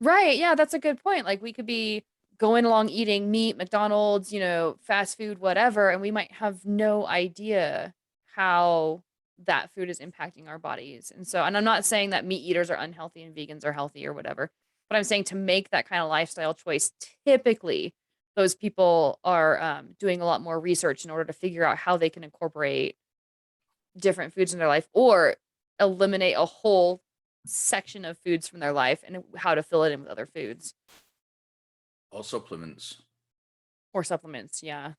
Speaker 1: Right. Yeah, that's a good point. Like we could be going along eating meat, McDonald's, fast food, whatever, and we might have no idea how that food is impacting our bodies. And I'm not saying that meat eaters are unhealthy and vegans are healthy or whatever, but I'm saying to make that kind of lifestyle choice, typically those people are doing a lot more research in order to figure out how they can incorporate different foods in their life or eliminate a whole section of foods from their life and how to fill it in with other foods.
Speaker 2: Or supplements.
Speaker 1: Yeah.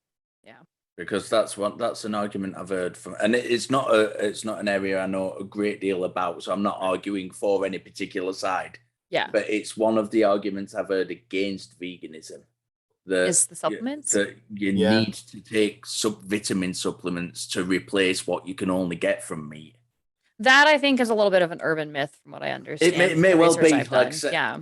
Speaker 2: Because that's an argument I've heard from, and it's not an area I know a great deal about, so I'm not arguing for any particular side.
Speaker 1: Yeah.
Speaker 2: But it's one of the arguments I've heard against veganism.
Speaker 1: Is the supplements?
Speaker 2: That you need to take vitamin supplements to replace what you can only get from meat.
Speaker 1: That I think is a little bit of an urban myth from what I understand.
Speaker 2: It may well be.
Speaker 1: Yeah.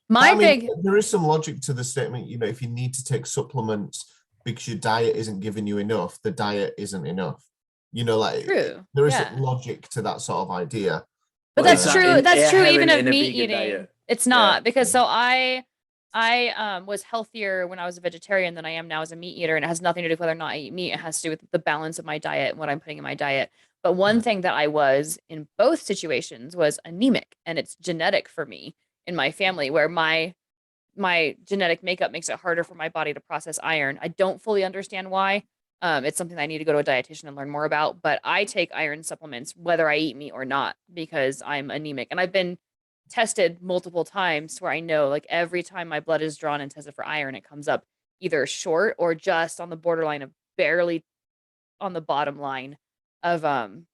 Speaker 3: There is some logic to the statement, if you need to take supplements because your diet isn't giving you enough, the diet isn't enough.
Speaker 1: True.
Speaker 3: There is some logic to that sort of idea.
Speaker 1: But that's true. That's true even of meat eating. Diet. It's not because I was healthier when I was a vegetarian than I am now as a meat eater, and it has nothing to do with whether or not I eat meat. It has to do with the balance of my diet and what I'm putting in my diet. But one thing that I was in both situations was anemic, and it's genetic for me in my family, where my my genetic makeup makes it harder for my body to process iron. I don't fully understand why. It's something I need to go to a dietitian and learn more about, but I take iron supplements whether I eat meat or not because I'm anemic. And I've been tested multiple times where I know like every time my blood is drawn and tested for iron, it comes up either short or just on the borderline of barely on the bottom line of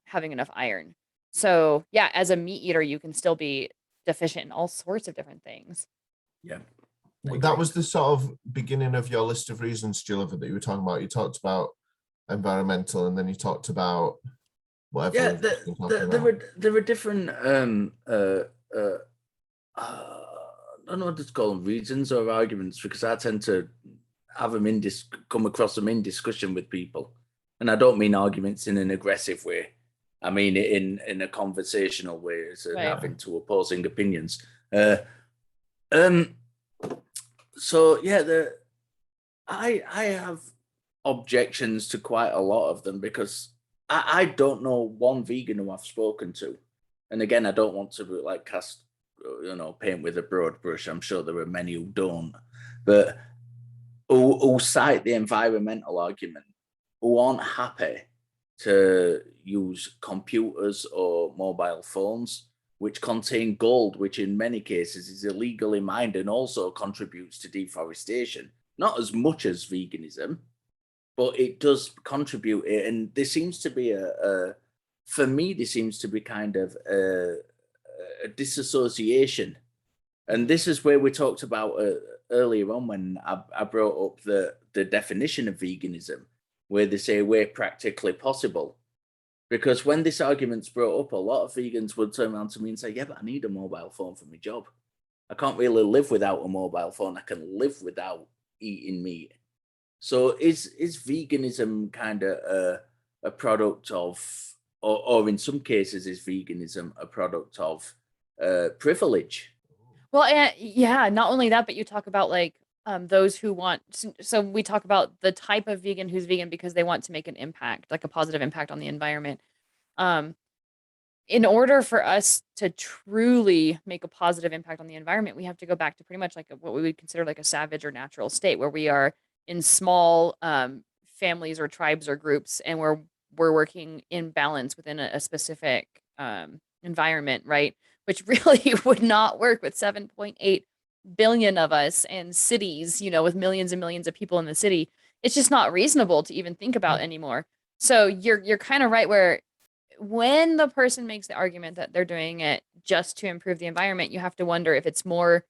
Speaker 1: having enough iron. So yeah, as a meat eater, you can still be deficient in all sorts of different things.
Speaker 2: Yeah.
Speaker 3: That was the sort of beginning of your list of reasons, Gilliver, that you were talking about. You talked about environmental, and then you talked about whatever.
Speaker 2: Yeah, there were different I don't know what to call them, reasons or arguments, because I tend to have them come across them in discussion with people, and I don't mean arguments in an aggressive way. I mean it in a conversational way, as in having two opposing opinions. So yeah, I have objections to quite a lot of them because I don't know one vegan who I've spoken to, and again, I don't want to like cast paint with a broad brush. I'm sure there are many who don't, but who cite the environmental argument, who aren't happy to use computers or mobile phones which contain gold, which in many cases is illegally mined and also contributes to deforestation. Not as much as veganism, but it does contribute. And there seems to be for me, there seems to be kind of a disassociation. And this is where we talked about earlier on when I brought up the definition of veganism, where they say where practically possible. Because when this argument's brought up, a lot of vegans would turn around to me and say, yeah, but I need a mobile phone for my job. I can't really live without a mobile phone. I can live without eating meat. So is veganism kind of a product of, or in some cases, is veganism a product of privilege?
Speaker 1: Well, yeah, not only that, but you talk about like those who want, so we talk about the type of vegan who's vegan because they want to make an impact, like a positive impact on the environment. In order for us to truly make a positive impact on the environment, we have to go back to pretty much like what we would consider like a savage or natural state where we are in small families or tribes or groups, and we're working in balance within a specific environment, right? Which really would not work with 7.8 billion of us and cities, with millions and millions of people in the city. It's just not reasonable to even think about anymore. So you're kind of right where when the person makes the argument that they're doing it just to improve the environment, you have to wonder if it's more,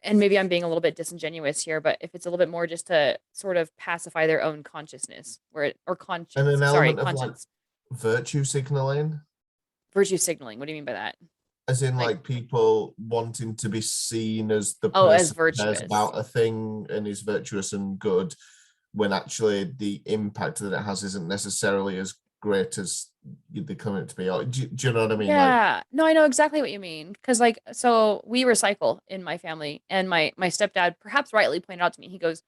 Speaker 1: and maybe I'm being a little bit disingenuous here, but if it's a little bit more just to sort of pacify their own consciousness or conscience.
Speaker 3: And an element of
Speaker 1: conscience.
Speaker 3: Like virtue signaling.
Speaker 1: Virtue signaling. What do you mean by that?
Speaker 3: As in like people wanting to be seen as the person
Speaker 1: as virtuous
Speaker 3: about a thing and is virtuous and good, when actually the impact that it has isn't necessarily as great as they come it to be. Do you know what I mean?
Speaker 1: Yeah, no, I know exactly what you mean. Because so we recycle in my family, and my stepdad perhaps rightly pointed out to me, he goes,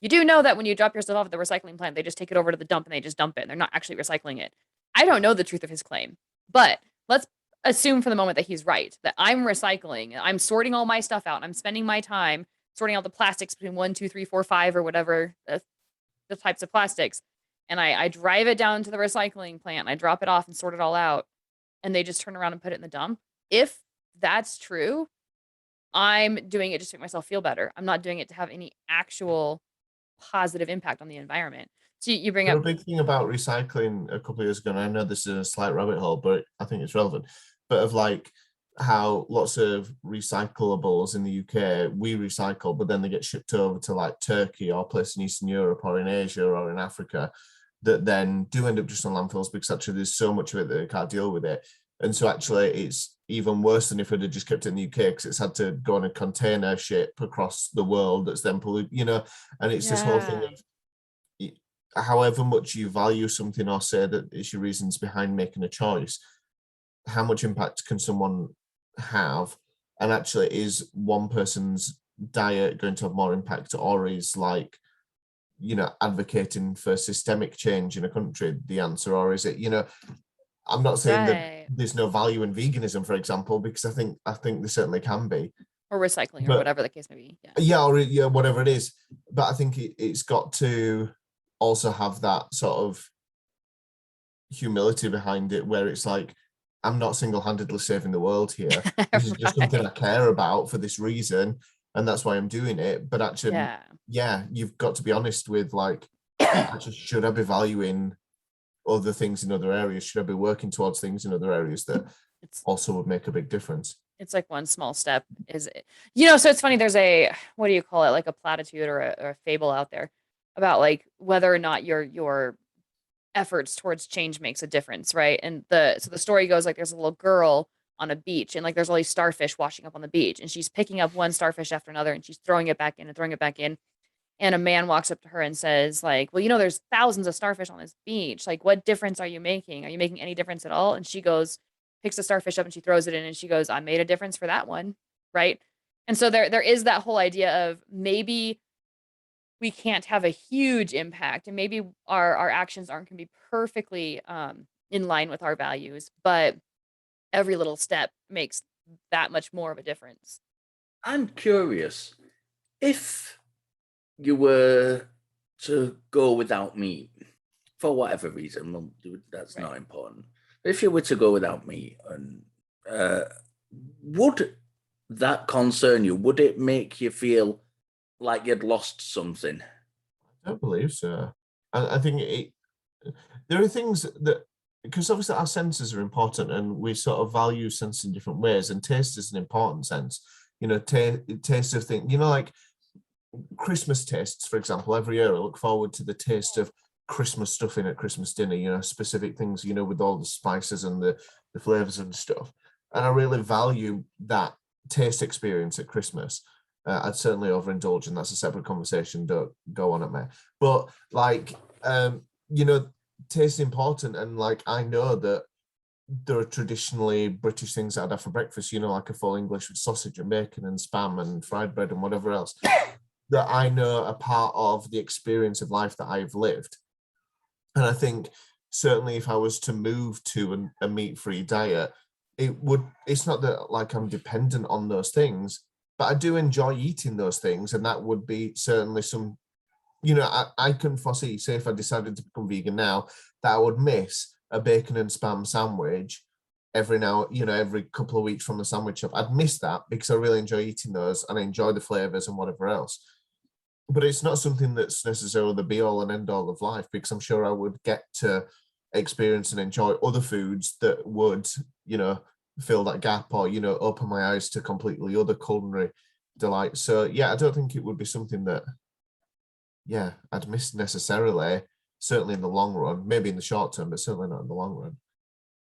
Speaker 1: you do know that when you drop your stuff off at the recycling plant, they just take it over to the dump and they just dump it, and they're not actually recycling it. I don't know the truth of his claim, but let's assume for the moment that he's right, that I'm recycling, I'm sorting all my stuff out, I'm spending my time sorting out the plastics between 1, 2, 3, 4, 5, or whatever the types of plastics. And I drive it down to the recycling plant and I drop it off and sort it all out. And they just turn around and put it in the dump. If that's true, I'm doing it just to make myself feel better. I'm not doing it to have any actual positive impact on the environment. So you bring up
Speaker 3: a big thing about recycling a couple of years ago, and I know this is a slight rabbit hole, but I think it's relevant, but of like how lots of recyclables in the UK, we recycle, but then they get shipped over to like Turkey or places in Eastern Europe or in Asia or in Africa that then do end up just on landfills because actually there's so much of it that they can't deal with it. And so actually it's even worse than if it had just kept it in the UK because it's had to go on a container ship across the world that's then polluted, and it's this whole thing of however much you value something or say that it's your reasons behind making a choice, how much impact can someone have? And actually, is one person's diet going to have more impact, or is like, advocating for systemic change in a country the answer? Or is it, I'm not saying that there's no value in veganism, for example, because I think there certainly can be.
Speaker 1: or recycling or
Speaker 3: But
Speaker 1: whatever the case may be.
Speaker 3: yeah, whatever it is. But I think it's got to also have that sort of humility behind it, where it's like, I'm not single-handedly saving the world here. This is just something I care about for this reason, and that's why I'm doing it. But actually, yeah, you've got to be honest with, like, actually, should I be valuing other things in other areas? Should I be working towards things in other areas that also would make a big difference?
Speaker 1: It's like one small step is, you know, so it's funny, there's a, what do you call it, like a platitude or a fable out there about like whether or not your efforts towards change makes a difference, right? And the story goes like there's a little girl on a beach, and like there's all these starfish washing up on the beach, and she's picking up one starfish after another, and she's throwing it back in and throwing it back in. And a man walks up to her and says like, well, you know, there's thousands of starfish on this beach. Like, what difference are you making? Are you making any difference at all? And she goes, picks the starfish up and she throws it in, and she goes, I made a difference for that one. Right. And so there is that whole idea of maybe we can't have a huge impact, and maybe our actions aren't going to be perfectly in line with our values, but every little step makes that much more of a difference.
Speaker 2: I'm curious, if you were to go without meat for whatever reason, well, that's not important. But if you were to go without meat, and would that concern you? Would it make you feel like you'd lost something?
Speaker 3: I don't believe so. I think there are things that, because obviously our senses are important, and we sort of value sense in different ways, and taste is an important sense. You know, taste of things, you know, like Christmas tastes, for example. Every year I look forward to the taste of Christmas stuffing at Christmas dinner, you know, specific things, you know, with all the spices and the flavors and stuff. And I really value that taste experience at Christmas. I'd certainly overindulge, and that's a separate conversation. Don't go on at me. But like, you know, taste is important, and like I know that there are traditionally British things that I'd have for breakfast, you know, like a full English with sausage and bacon and spam and fried bread and whatever else, that I know are part of the experience of life that I've lived. And I think certainly if I was to move to a meat-free diet, it's not that like I'm dependent on those things, but I do enjoy eating those things. And that would be certainly some, you know, I can foresee, say if I decided to become vegan now, that I would miss a bacon and spam sandwich every couple of weeks from the sandwich shop. I'd miss that because I really enjoy eating those, and I enjoy the flavors and whatever else. But it's not something that's necessarily the be all and end all of life, because I'm sure I would get to experience and enjoy other foods that would, you know, fill that gap, or, you know, open my eyes to completely other culinary delights. So yeah, I don't think it would be something that, yeah, I'd miss necessarily, certainly in the long run, maybe in the short term, but certainly not in the long run.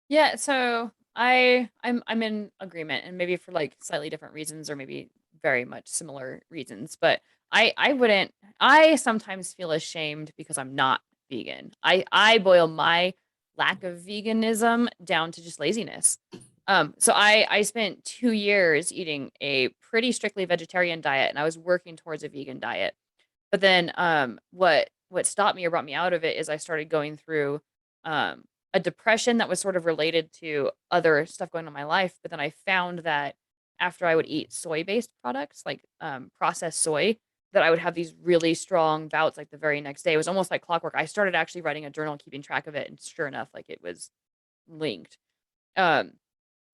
Speaker 1: Yeah, so I'm in agreement, and maybe for like slightly different reasons, or maybe very much similar reasons, but I wouldn't, I sometimes feel ashamed because I'm not vegan. I boil my lack of veganism down to just laziness. So I spent 2 years eating a pretty strictly vegetarian diet, and I was working towards a vegan diet. But then what stopped me or brought me out of it is I started going through a depression that was sort of related to other stuff going on in my life. But then I found that after I would eat soy-based products, like processed soy, that I would have these really strong bouts like the very next day. It was almost like clockwork. I started actually writing a journal, keeping track of it, and sure enough, like it was linked. Um,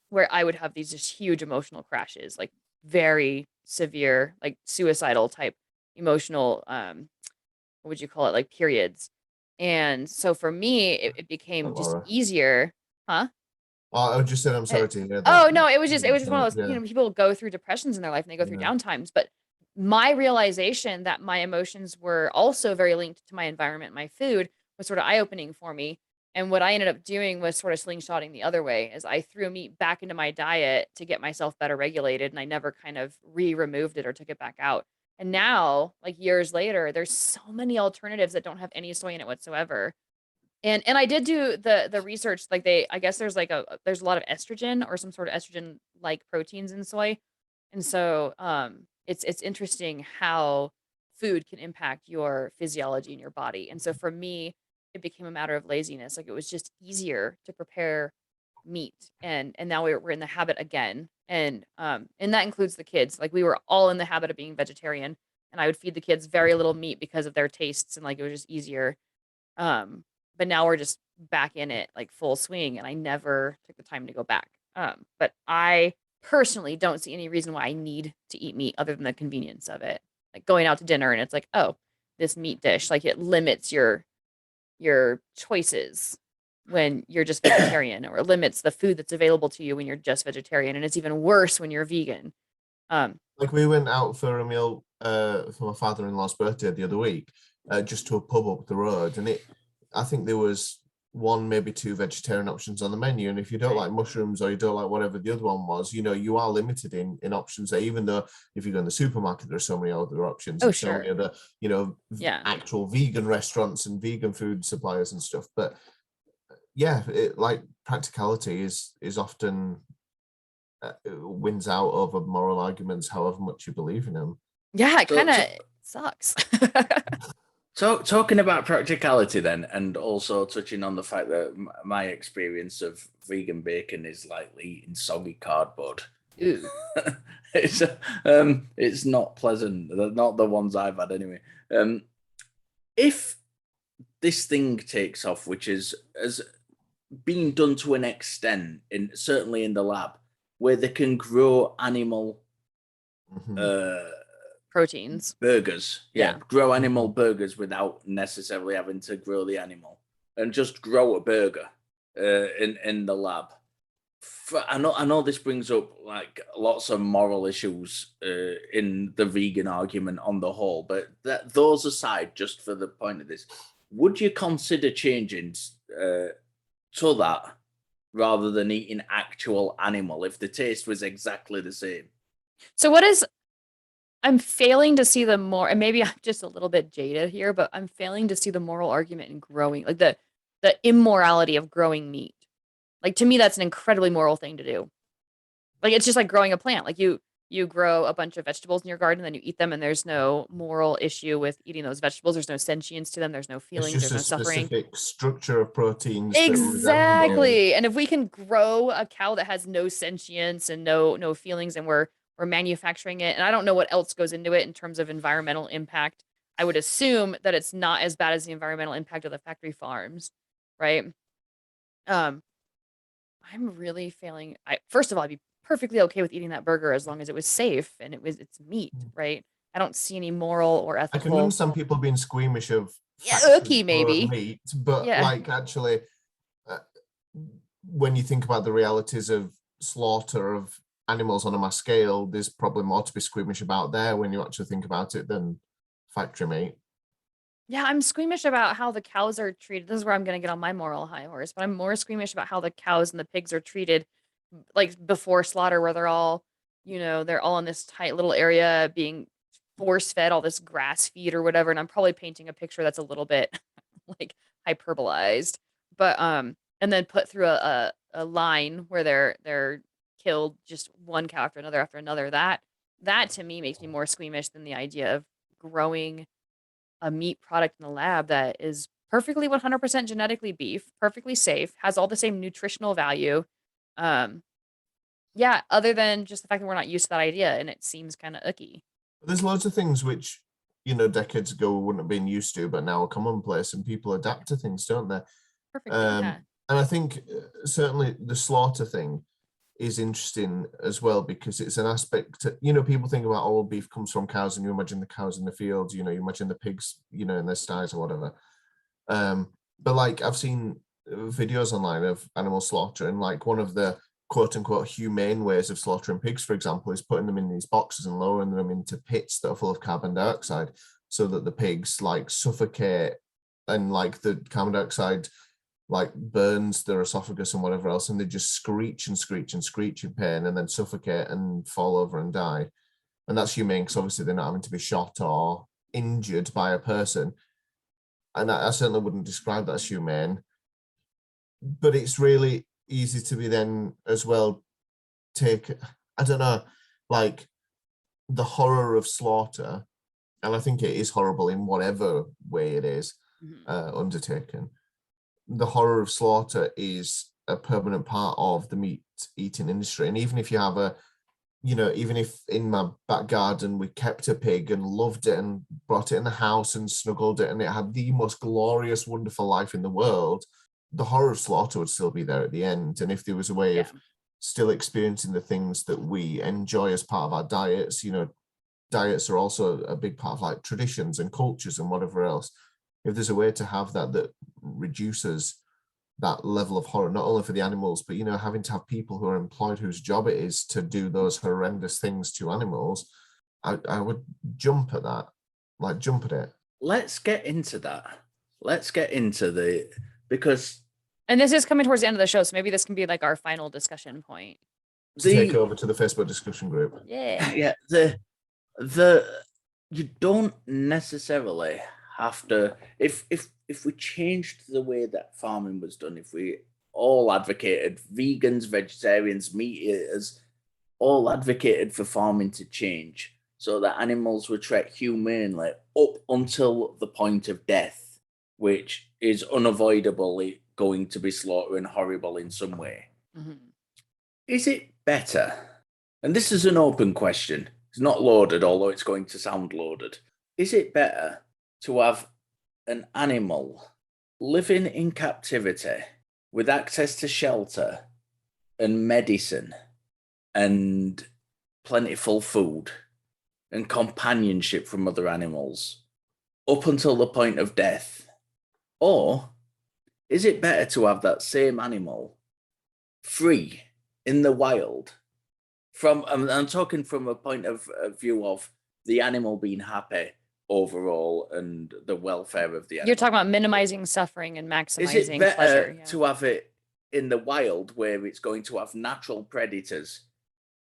Speaker 1: where I would have these just huge emotional crashes, like very severe, like suicidal type emotional, what would you call it, like periods. And so for me, it became just
Speaker 3: Laura.
Speaker 1: easier. Huh?
Speaker 3: I just said I'm
Speaker 1: Eh,
Speaker 3: sorry to hear
Speaker 1: oh
Speaker 3: that.
Speaker 1: no, it was just one of those,
Speaker 3: Yeah,
Speaker 1: people go through depressions in their life and they go through
Speaker 3: yeah.
Speaker 1: down times. But my realization that my emotions were also very linked to my environment, my food, was sort of eye-opening for me. And what I ended up doing was sort of slingshotting the other way, as I threw meat back into my diet to get myself better regulated, and I never kind of removed it or took it back out. And now, like years later, there's so many alternatives that don't have any soy in it whatsoever. And I did do the research, like I guess there's like there's a lot of estrogen or some sort of estrogen like proteins in soy. And so it's interesting how food can impact your physiology in your body. And so for me, it became a matter of laziness. Like it was just easier to prepare meat, and now we're in the habit again And that includes the kids. Like, we were all in the habit of being vegetarian, and I would feed the kids very little meat because of their tastes, and like it was just easier. But now we're just back in it like full swing, and I never took the time to go back. But I personally don't see any reason why I need to eat meat other than the convenience of it. Like going out to dinner and it's like, oh, this meat dish, like it limits your choices when you're just vegetarian, or it limits the food that's available to you when you're just vegetarian, and it's even worse when you're vegan.
Speaker 3: Like we went out for a meal for my father-in-law's birthday the other week, just to a pub up the road, and I think there was one, maybe two vegetarian options on the menu, and if you don't like mushrooms or you don't like whatever the other one was, you are limited in options there, even though if you go in the supermarket there are so many other options.
Speaker 1: Oh,
Speaker 3: and
Speaker 1: sure.
Speaker 3: so many other actual vegan restaurants and vegan food suppliers and stuff. But yeah, like practicality is often wins out over moral arguments, however much you believe in them.
Speaker 1: Yeah, it kind of sucks.
Speaker 2: So talking about practicality then, and also touching on the fact that my experience of vegan bacon is like eating soggy cardboard.
Speaker 1: Ooh.
Speaker 2: It's not pleasant. Not the ones I've had anyway. If this thing takes off, which is as being done to an extent, certainly in the lab, where they can grow animal
Speaker 1: proteins,
Speaker 2: burgers, grow animal burgers without necessarily having to grow the animal, and just grow a burger in the lab. I know this brings up like lots of moral issues in the vegan argument on the whole, but those aside, just for the point of this, would you consider changing to that rather than eating actual animal if the taste was exactly the same?
Speaker 1: So I'm failing to see the more, and maybe I'm just a little bit jaded here, but I'm failing to see the moral argument in growing, like the immorality of growing meat. Like, to me, that's an incredibly moral thing to do. Like, it's just like growing a plant. Like, you grow a bunch of vegetables in your garden, then you eat them, and there's no moral issue with eating those vegetables. There's no sentience to them. There's no feelings. There's no suffering.
Speaker 3: It's just a specific structure of proteins.
Speaker 1: Exactly. And if we can grow a cow that has no sentience and no feelings, and we're manufacturing it, and I don't know what else goes into it in terms of environmental impact. I would assume that it's not as bad as the environmental impact of the factory farms, right? I'm really failing. First of all, I'd be perfectly okay with eating that burger as long as it was safe and it's meat, right? I don't see any moral or ethical.
Speaker 3: I can understand people being squeamish of
Speaker 1: maybe
Speaker 3: meat, but like actually, when you think about the realities of slaughter of animals on a mass scale, there's probably more to be squeamish about there when you actually think about it than factory meat.
Speaker 1: Yeah, I'm squeamish about how the cows are treated. This is where I'm going to get on my moral high horse, but I'm more squeamish about how the cows and the pigs are treated, like before slaughter, where they're all in this tight little area being force fed all this grass feed or whatever. And I'm probably painting a picture that's a little bit like hyperbolized, but and then put through a line where they're killed just one cow after another. That to me makes me more squeamish than the idea of growing a meat product in the lab that is perfectly 100% genetically beef, perfectly safe, has all the same nutritional value. Other than just the fact that we're not used to that idea, and it seems kind of icky.
Speaker 3: There's loads of things which, decades ago we wouldn't have been used to, but now are commonplace, and people adapt to things, don't they?
Speaker 1: Perfectly,
Speaker 3: And I think certainly the slaughter thing is interesting as well, because it's an aspect people think about, oh, beef comes from cows, and you imagine the cows in the fields, you imagine the pigs, in their sties or whatever. But like I've seen videos online of animal slaughter, and like one of the quote unquote humane ways of slaughtering pigs, for example, is putting them in these boxes and lowering them into pits that are full of carbon dioxide, so that the pigs like suffocate, and like the carbon dioxide like burns their esophagus and whatever else, and they just screech and screech and screech in pain and then suffocate and fall over and die. And that's humane because obviously they're not having to be shot or injured by a person. And I certainly wouldn't describe that as humane. But it's really easy to be then as well take, I don't know, like the horror of slaughter, and I think it is horrible in whatever way it is undertaken. The horror of slaughter is a permanent part of the meat eating industry. And even if you have a you know, even if in my back garden we kept a pig and loved it and brought it in the house and snuggled it and it had the most glorious, wonderful life in the world, the horror of slaughter would still be there at the end. And if there was a way of still experiencing the things that we enjoy as part of our diets, you know, diets are also a big part of like traditions and cultures and whatever else. If there's a way to have that reduces that level of horror, not only for the animals, but, you know, having to have people who are employed whose job it is to do those horrendous things to animals, I would jump at that, like jump at it.
Speaker 2: Let's get into that. Let's get into because...
Speaker 1: And this is coming towards the end of the show, so maybe this can be like our final discussion point.
Speaker 3: To take over to the Facebook discussion group.
Speaker 1: Yeah.
Speaker 2: Yeah, you don't necessarily have to, if we changed the way that farming was done, if we all advocated, vegans, vegetarians, meat eaters, all advocated for farming to change so that animals were treated humanely up until the point of death, which is unavoidably going to be slaughter and horrible in some way.
Speaker 1: Mm-hmm.
Speaker 2: Is it better? And this is an open question. It's not loaded, although it's going to sound loaded. Is it better to have an animal living in captivity with access to shelter and medicine and plentiful food and companionship from other animals up until the point of death? Or is it better to have that same animal free in the wild? I'm talking from a point of view of the animal being happy overall and the welfare of the animal.
Speaker 1: You're talking about minimizing suffering and maximizing pleasure.
Speaker 2: Is it better to have it in the wild where it's going to have natural predators,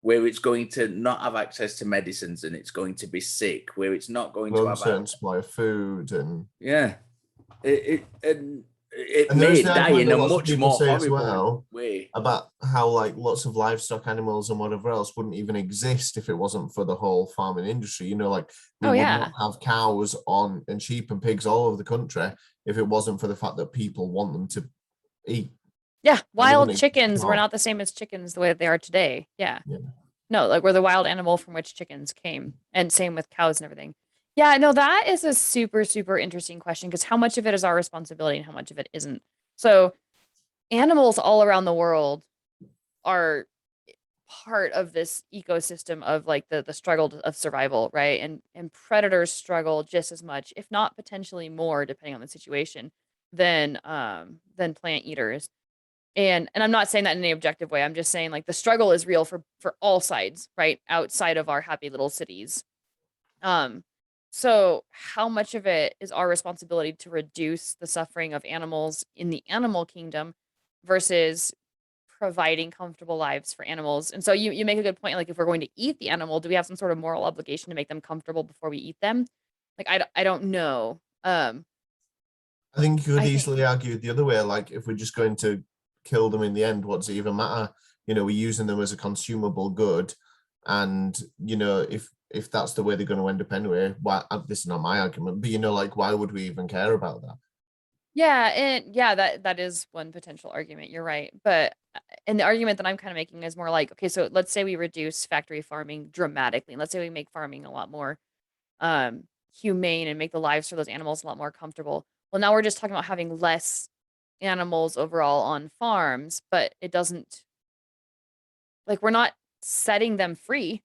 Speaker 2: where it's going to not have access to medicines and it's going to be sick, where it's not going to have a
Speaker 3: certain supply of food and
Speaker 2: it may die in a much more horrible way.
Speaker 3: About how like lots of livestock animals and whatever else wouldn't even exist if it wasn't for the whole farming industry. You know, like we would not have cows on and sheep and pigs all over the country if it wasn't for the fact that people want them to eat.
Speaker 1: Yeah, wild chickens were not the same as chickens the way they are today. Yeah. No, like we're the wild animal from which chickens came, and same with cows and everything. Yeah, no, that is a super, super interesting question, because how much of it is our responsibility and how much of it isn't? So animals all around the world are part of this ecosystem of like the struggle of survival, right? And predators struggle just as much, if not potentially more, depending on the situation, than plant eaters. And I'm not saying that in any objective way. I'm just saying like the struggle is real for all sides, right? Outside of our happy little cities. So how much of it is our responsibility to reduce the suffering of animals in the animal kingdom versus providing comfortable lives for animals? And so you make a good point. Like if we're going to eat the animal, do we have some sort of moral obligation to make them comfortable before we eat them? Like, I don't know.
Speaker 3: I think you could easily argue the other way. Like if we're just going to kill them in the end, what does it even matter? You know, we're using them as a consumable good. And, you know, if that's the way they're going to end up anyway, why? This is not my argument, but you know, like, why would we even care about that?
Speaker 1: Yeah, and yeah, that is one potential argument. You're right, but and the argument that I'm kind of making is more like, okay, so let's say we reduce factory farming dramatically. Let's say we make farming a lot more humane and make the lives for those animals a lot more comfortable. Well, now we're just talking about having less animals overall on farms, but it doesn't, like, we're not setting them free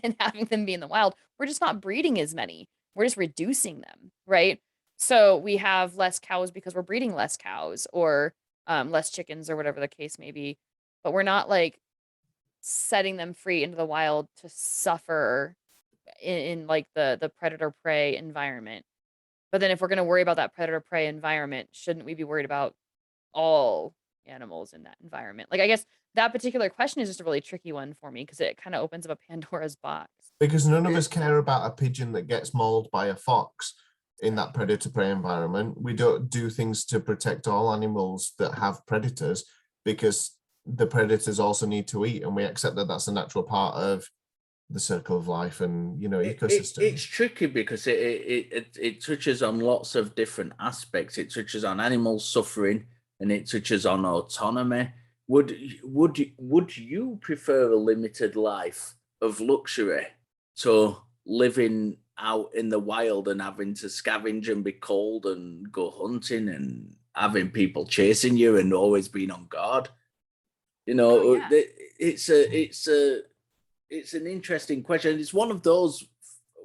Speaker 1: and having them be in the wild. We're just not breeding as many. We're just reducing them, right? So we have less cows because we're breeding less cows, or less chickens, or whatever the case may be. But we're not like setting them free into the wild to suffer in like the predator prey environment. But then if we're going to worry about that predator prey environment, shouldn't we be worried about all animals in that environment? Like, I guess that particular question is just a really tricky one for me, because it kind of opens up a Pandora's box.
Speaker 3: Because none of us care about a pigeon that gets mauled by a fox in that predator prey environment. We don't do things to protect all animals that have predators, because the predators also need to eat, and we accept that that's a natural part of the circle of life and, you know, ecosystem.
Speaker 2: It's tricky because it touches on lots of different aspects. It touches on animal suffering and it touches on autonomy. Would you prefer a limited life of luxury to living out in the wild and having to scavenge and be cold and go hunting and having people chasing you and always being on guard. You know, it's an interesting question. It's one of those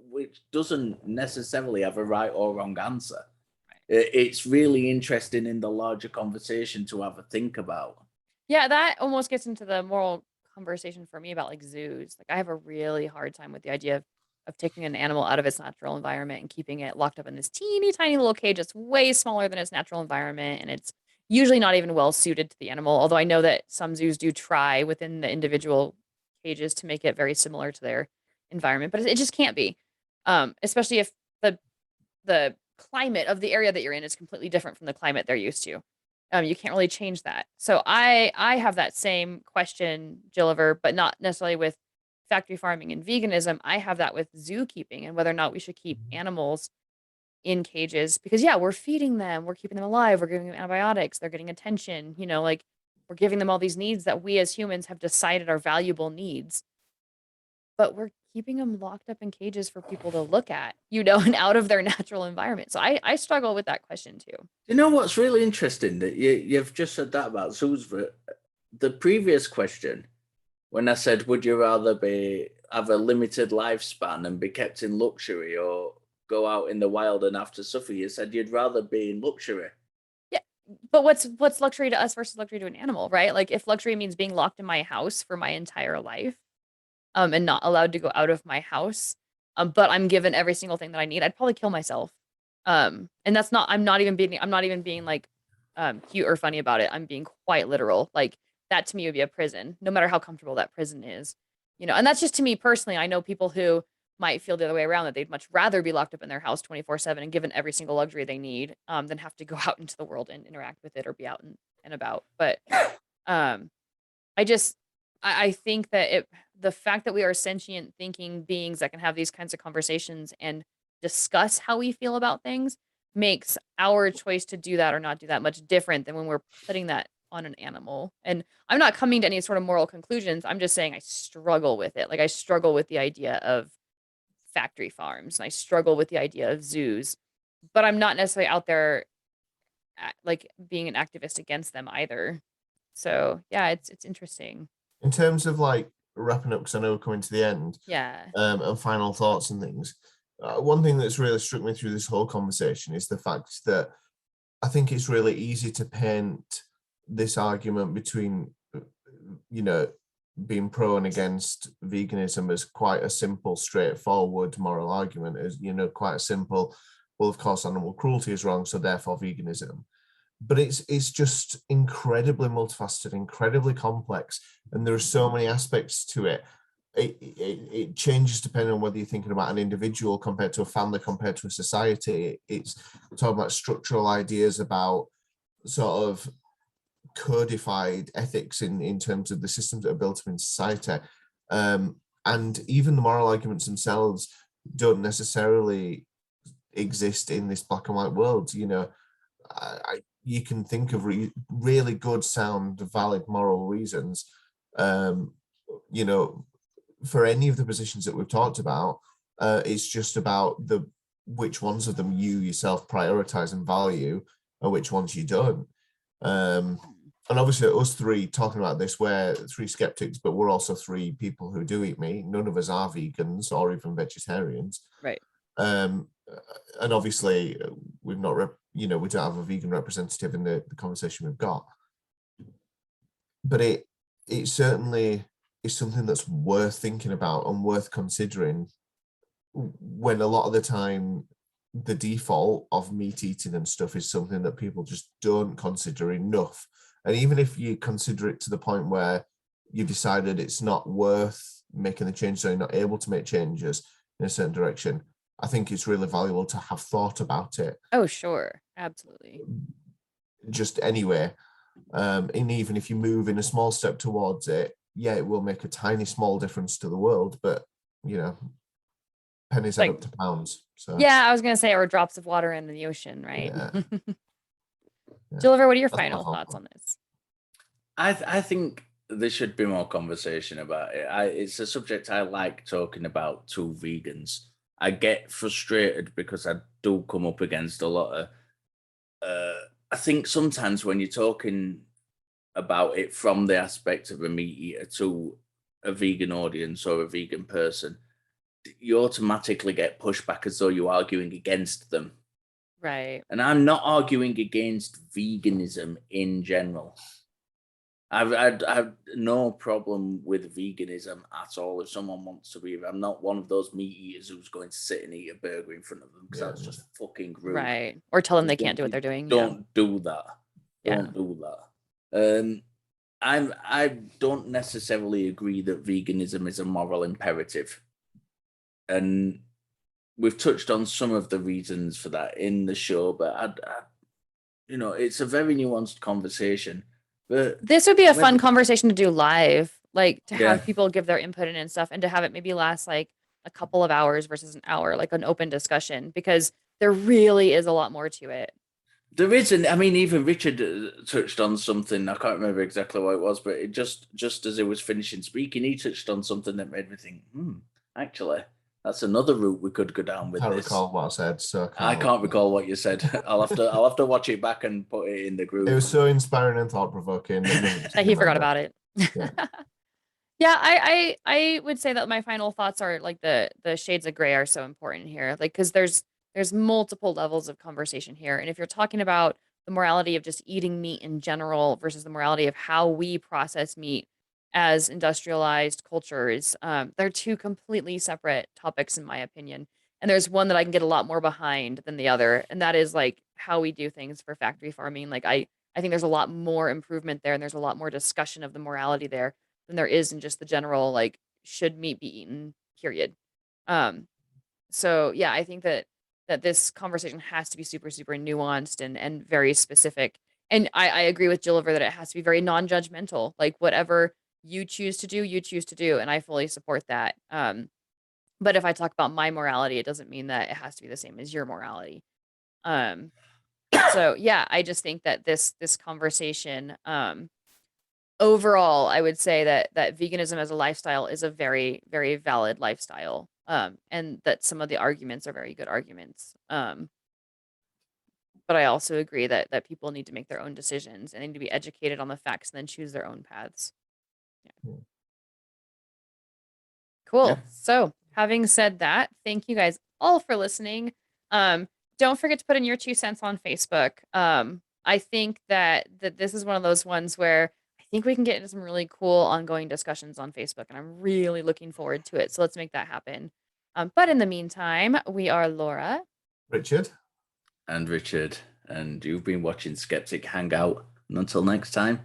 Speaker 2: which doesn't necessarily have a right or wrong answer. It's really interesting in the larger conversation to have a think about.
Speaker 1: Yeah, that almost gets into the moral conversation for me about like zoos. Like I have a really hard time with the idea of taking an animal out of its natural environment and keeping it locked up in this teeny tiny little cage that's way smaller than its natural environment, and it's usually not even well suited to the animal. Although I know that some zoos do try within the individual cages to make it very similar to their environment, but it just can't be. Especially if the climate of the area that you're in is completely different from the climate they're used to. You can't really change that. So I have that same question, Gilliver, but not necessarily with factory farming and veganism. I have that with zookeeping and whether or not we should keep animals in cages because yeah, we're feeding them, we're keeping them alive, we're giving them antibiotics, they're getting attention, you know, like we're giving them all these needs that we as humans have decided are valuable needs. But we're keeping them locked up in cages for people to look at, you know, and out of their natural environment. So I struggle with that question too.
Speaker 2: You know what's really interesting that you've just said that about zoos. The previous question, when I said, would you rather have a limited lifespan and be kept in luxury or go out in the wild and have to suffer, you said you'd rather be in luxury.
Speaker 1: Yeah, but what's luxury to us versus luxury to an animal, right? Like if luxury means being locked in my house for my entire life, and not allowed to go out of my house, but I'm given every single thing that I need, I'd probably kill myself. And that's not, I'm not even being like, cute or funny about it. I'm being quite literal. Like that to me would be a prison, no matter how comfortable that prison is, you know, and that's just to me personally. I know people who might feel the other way around, that they'd much rather be locked up in their house 24/7 and given every single luxury they need, than have to go out into the world and interact with it or be out and about. But, I just, I think that the fact that we are sentient thinking beings that can have these kinds of conversations and discuss how we feel about things makes our choice to do that or not do that much different than when we're putting that on an animal. And I'm not coming to any sort of moral conclusions. I'm just saying I struggle with it. Like I struggle with the idea of factory farms and I struggle with the idea of zoos, but I'm not necessarily out there like being an activist against them either. So yeah, it's interesting.
Speaker 3: In terms of like wrapping up, because I know we're coming to the end,
Speaker 1: Yeah.
Speaker 3: And final thoughts and things. One thing that's really struck me through this whole conversation is the fact that I think it's really easy to paint this argument between, you know, being pro and against veganism as quite a simple, straightforward moral argument, as, you know, quite a simple, well, of course, animal cruelty is wrong, so therefore veganism. But it's just incredibly multifaceted, incredibly complex, and there are so many aspects to it. It changes depending on whether you're thinking about an individual compared to a family, compared to a society. It's talking about structural ideas about sort of codified ethics in terms of the systems that are built up in society. And even the moral arguments themselves don't necessarily exist in this black and white world. You know, you can think of really good, sound, valid moral reasons, you know, for any of the positions that we've talked about. It's just about which ones of them you yourself prioritize and value and which ones you don't. And obviously us three talking about this, we're three skeptics, but we're also three people who do eat meat. None of us are vegans or even vegetarians.
Speaker 1: Right.
Speaker 3: And obviously we've not, we don't have a vegan representative in the conversation we've got. But it certainly is something that's worth thinking about and worth considering, when a lot of the time the default of meat eating and stuff is something that people just don't consider enough. And even if you consider it to the point where you've decided it's not worth making the change, so you're not able to make changes in a certain direction, I think it's really valuable to have thought about it.
Speaker 1: Oh, sure. Absolutely.
Speaker 3: Just anyway. And even if you move in a small step towards it, yeah, it will make a tiny, small difference to the world. But, you know, pennies add up to pounds. So
Speaker 1: yeah, I was going to say, or drops of water in the ocean, right?
Speaker 3: Yeah.
Speaker 1: Gilliver, what are your final thoughts on this?
Speaker 2: I think there should be more conversation about it. It's a subject I like talking about to vegans. I get frustrated because I do come up against a lot of. I think sometimes when you're talking about it from the aspect of a meat eater to a vegan audience or a vegan person, you automatically get pushback as though you're arguing against them.
Speaker 1: Right.
Speaker 2: And I'm not arguing against veganism in general. I've no problem with veganism at all. If someone wants to be, I'm not one of those meat eaters who's going to sit and eat a burger in front of them because that's just fucking rude.
Speaker 1: Right. Or tell them they can't do what they're doing.
Speaker 2: Don't do that.
Speaker 1: Yeah.
Speaker 2: Don't do that. I don't necessarily agree that veganism is a moral imperative, and we've touched on some of the reasons for that in the show. But it's a very nuanced conversation. But
Speaker 1: this would be a fun conversation to do live, like to
Speaker 2: Yeah.
Speaker 1: have people give their input and stuff, and to have it maybe last like a couple of hours versus an hour, like an open discussion, because there really is a lot more to it.
Speaker 2: There isn't. I mean, even Richard touched on something. I can't remember exactly what it was, but it just as it was finishing speaking, he touched on something that made me think, actually, that's another route we could go down with
Speaker 3: I can't
Speaker 2: this.
Speaker 3: recall what I said, so
Speaker 2: I can't recall what you said. I'll have to watch it back and put it in the group.
Speaker 3: It was so inspiring and thought provoking
Speaker 1: that he forgot about it.
Speaker 3: Yeah.
Speaker 1: Yeah, I would say that my final thoughts are like the shades of gray are so important here, like because there's multiple levels of conversation here, and if you're talking about the morality of just eating meat in general versus the morality of how we process meat as industrialized cultures, they're two completely separate topics in my opinion. And there's one that I can get a lot more behind than the other, and that is like how we do things for factory farming. Like I think there's a lot more improvement there, and there's a lot more discussion of the morality there than there is in just the general, like, should meat be eaten, period. So yeah, I think that this conversation has to be super, super nuanced and very specific. And I agree with Jill over that it has to be very non-judgmental. Like whatever you choose to do, you choose to do. And I fully support that. But if I talk about my morality, it doesn't mean that it has to be the same as your morality. So yeah, I just think that this conversation, overall, I would say that veganism as a lifestyle is a very, very valid lifestyle, and that some of the arguments are very good arguments. But I also agree that people need to make their own decisions and need to be educated on the facts and then choose their own paths. Yeah. Cool.
Speaker 2: Yeah.
Speaker 1: So having said that, thank you guys all for listening. Don't forget to put in your 2 cents on Facebook. I think that this is one of those ones where I think we can get into some really cool ongoing discussions on Facebook, and I'm really looking forward to it. So let's make that happen. But in the meantime, we are Laura,
Speaker 3: Richard,
Speaker 2: and Richard, and you've been watching Skeptic Hangout. And until next time,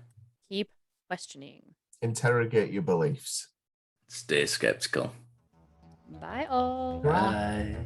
Speaker 1: keep questioning.
Speaker 3: Interrogate your beliefs.
Speaker 2: Stay skeptical.
Speaker 1: Bye all.
Speaker 2: Bye.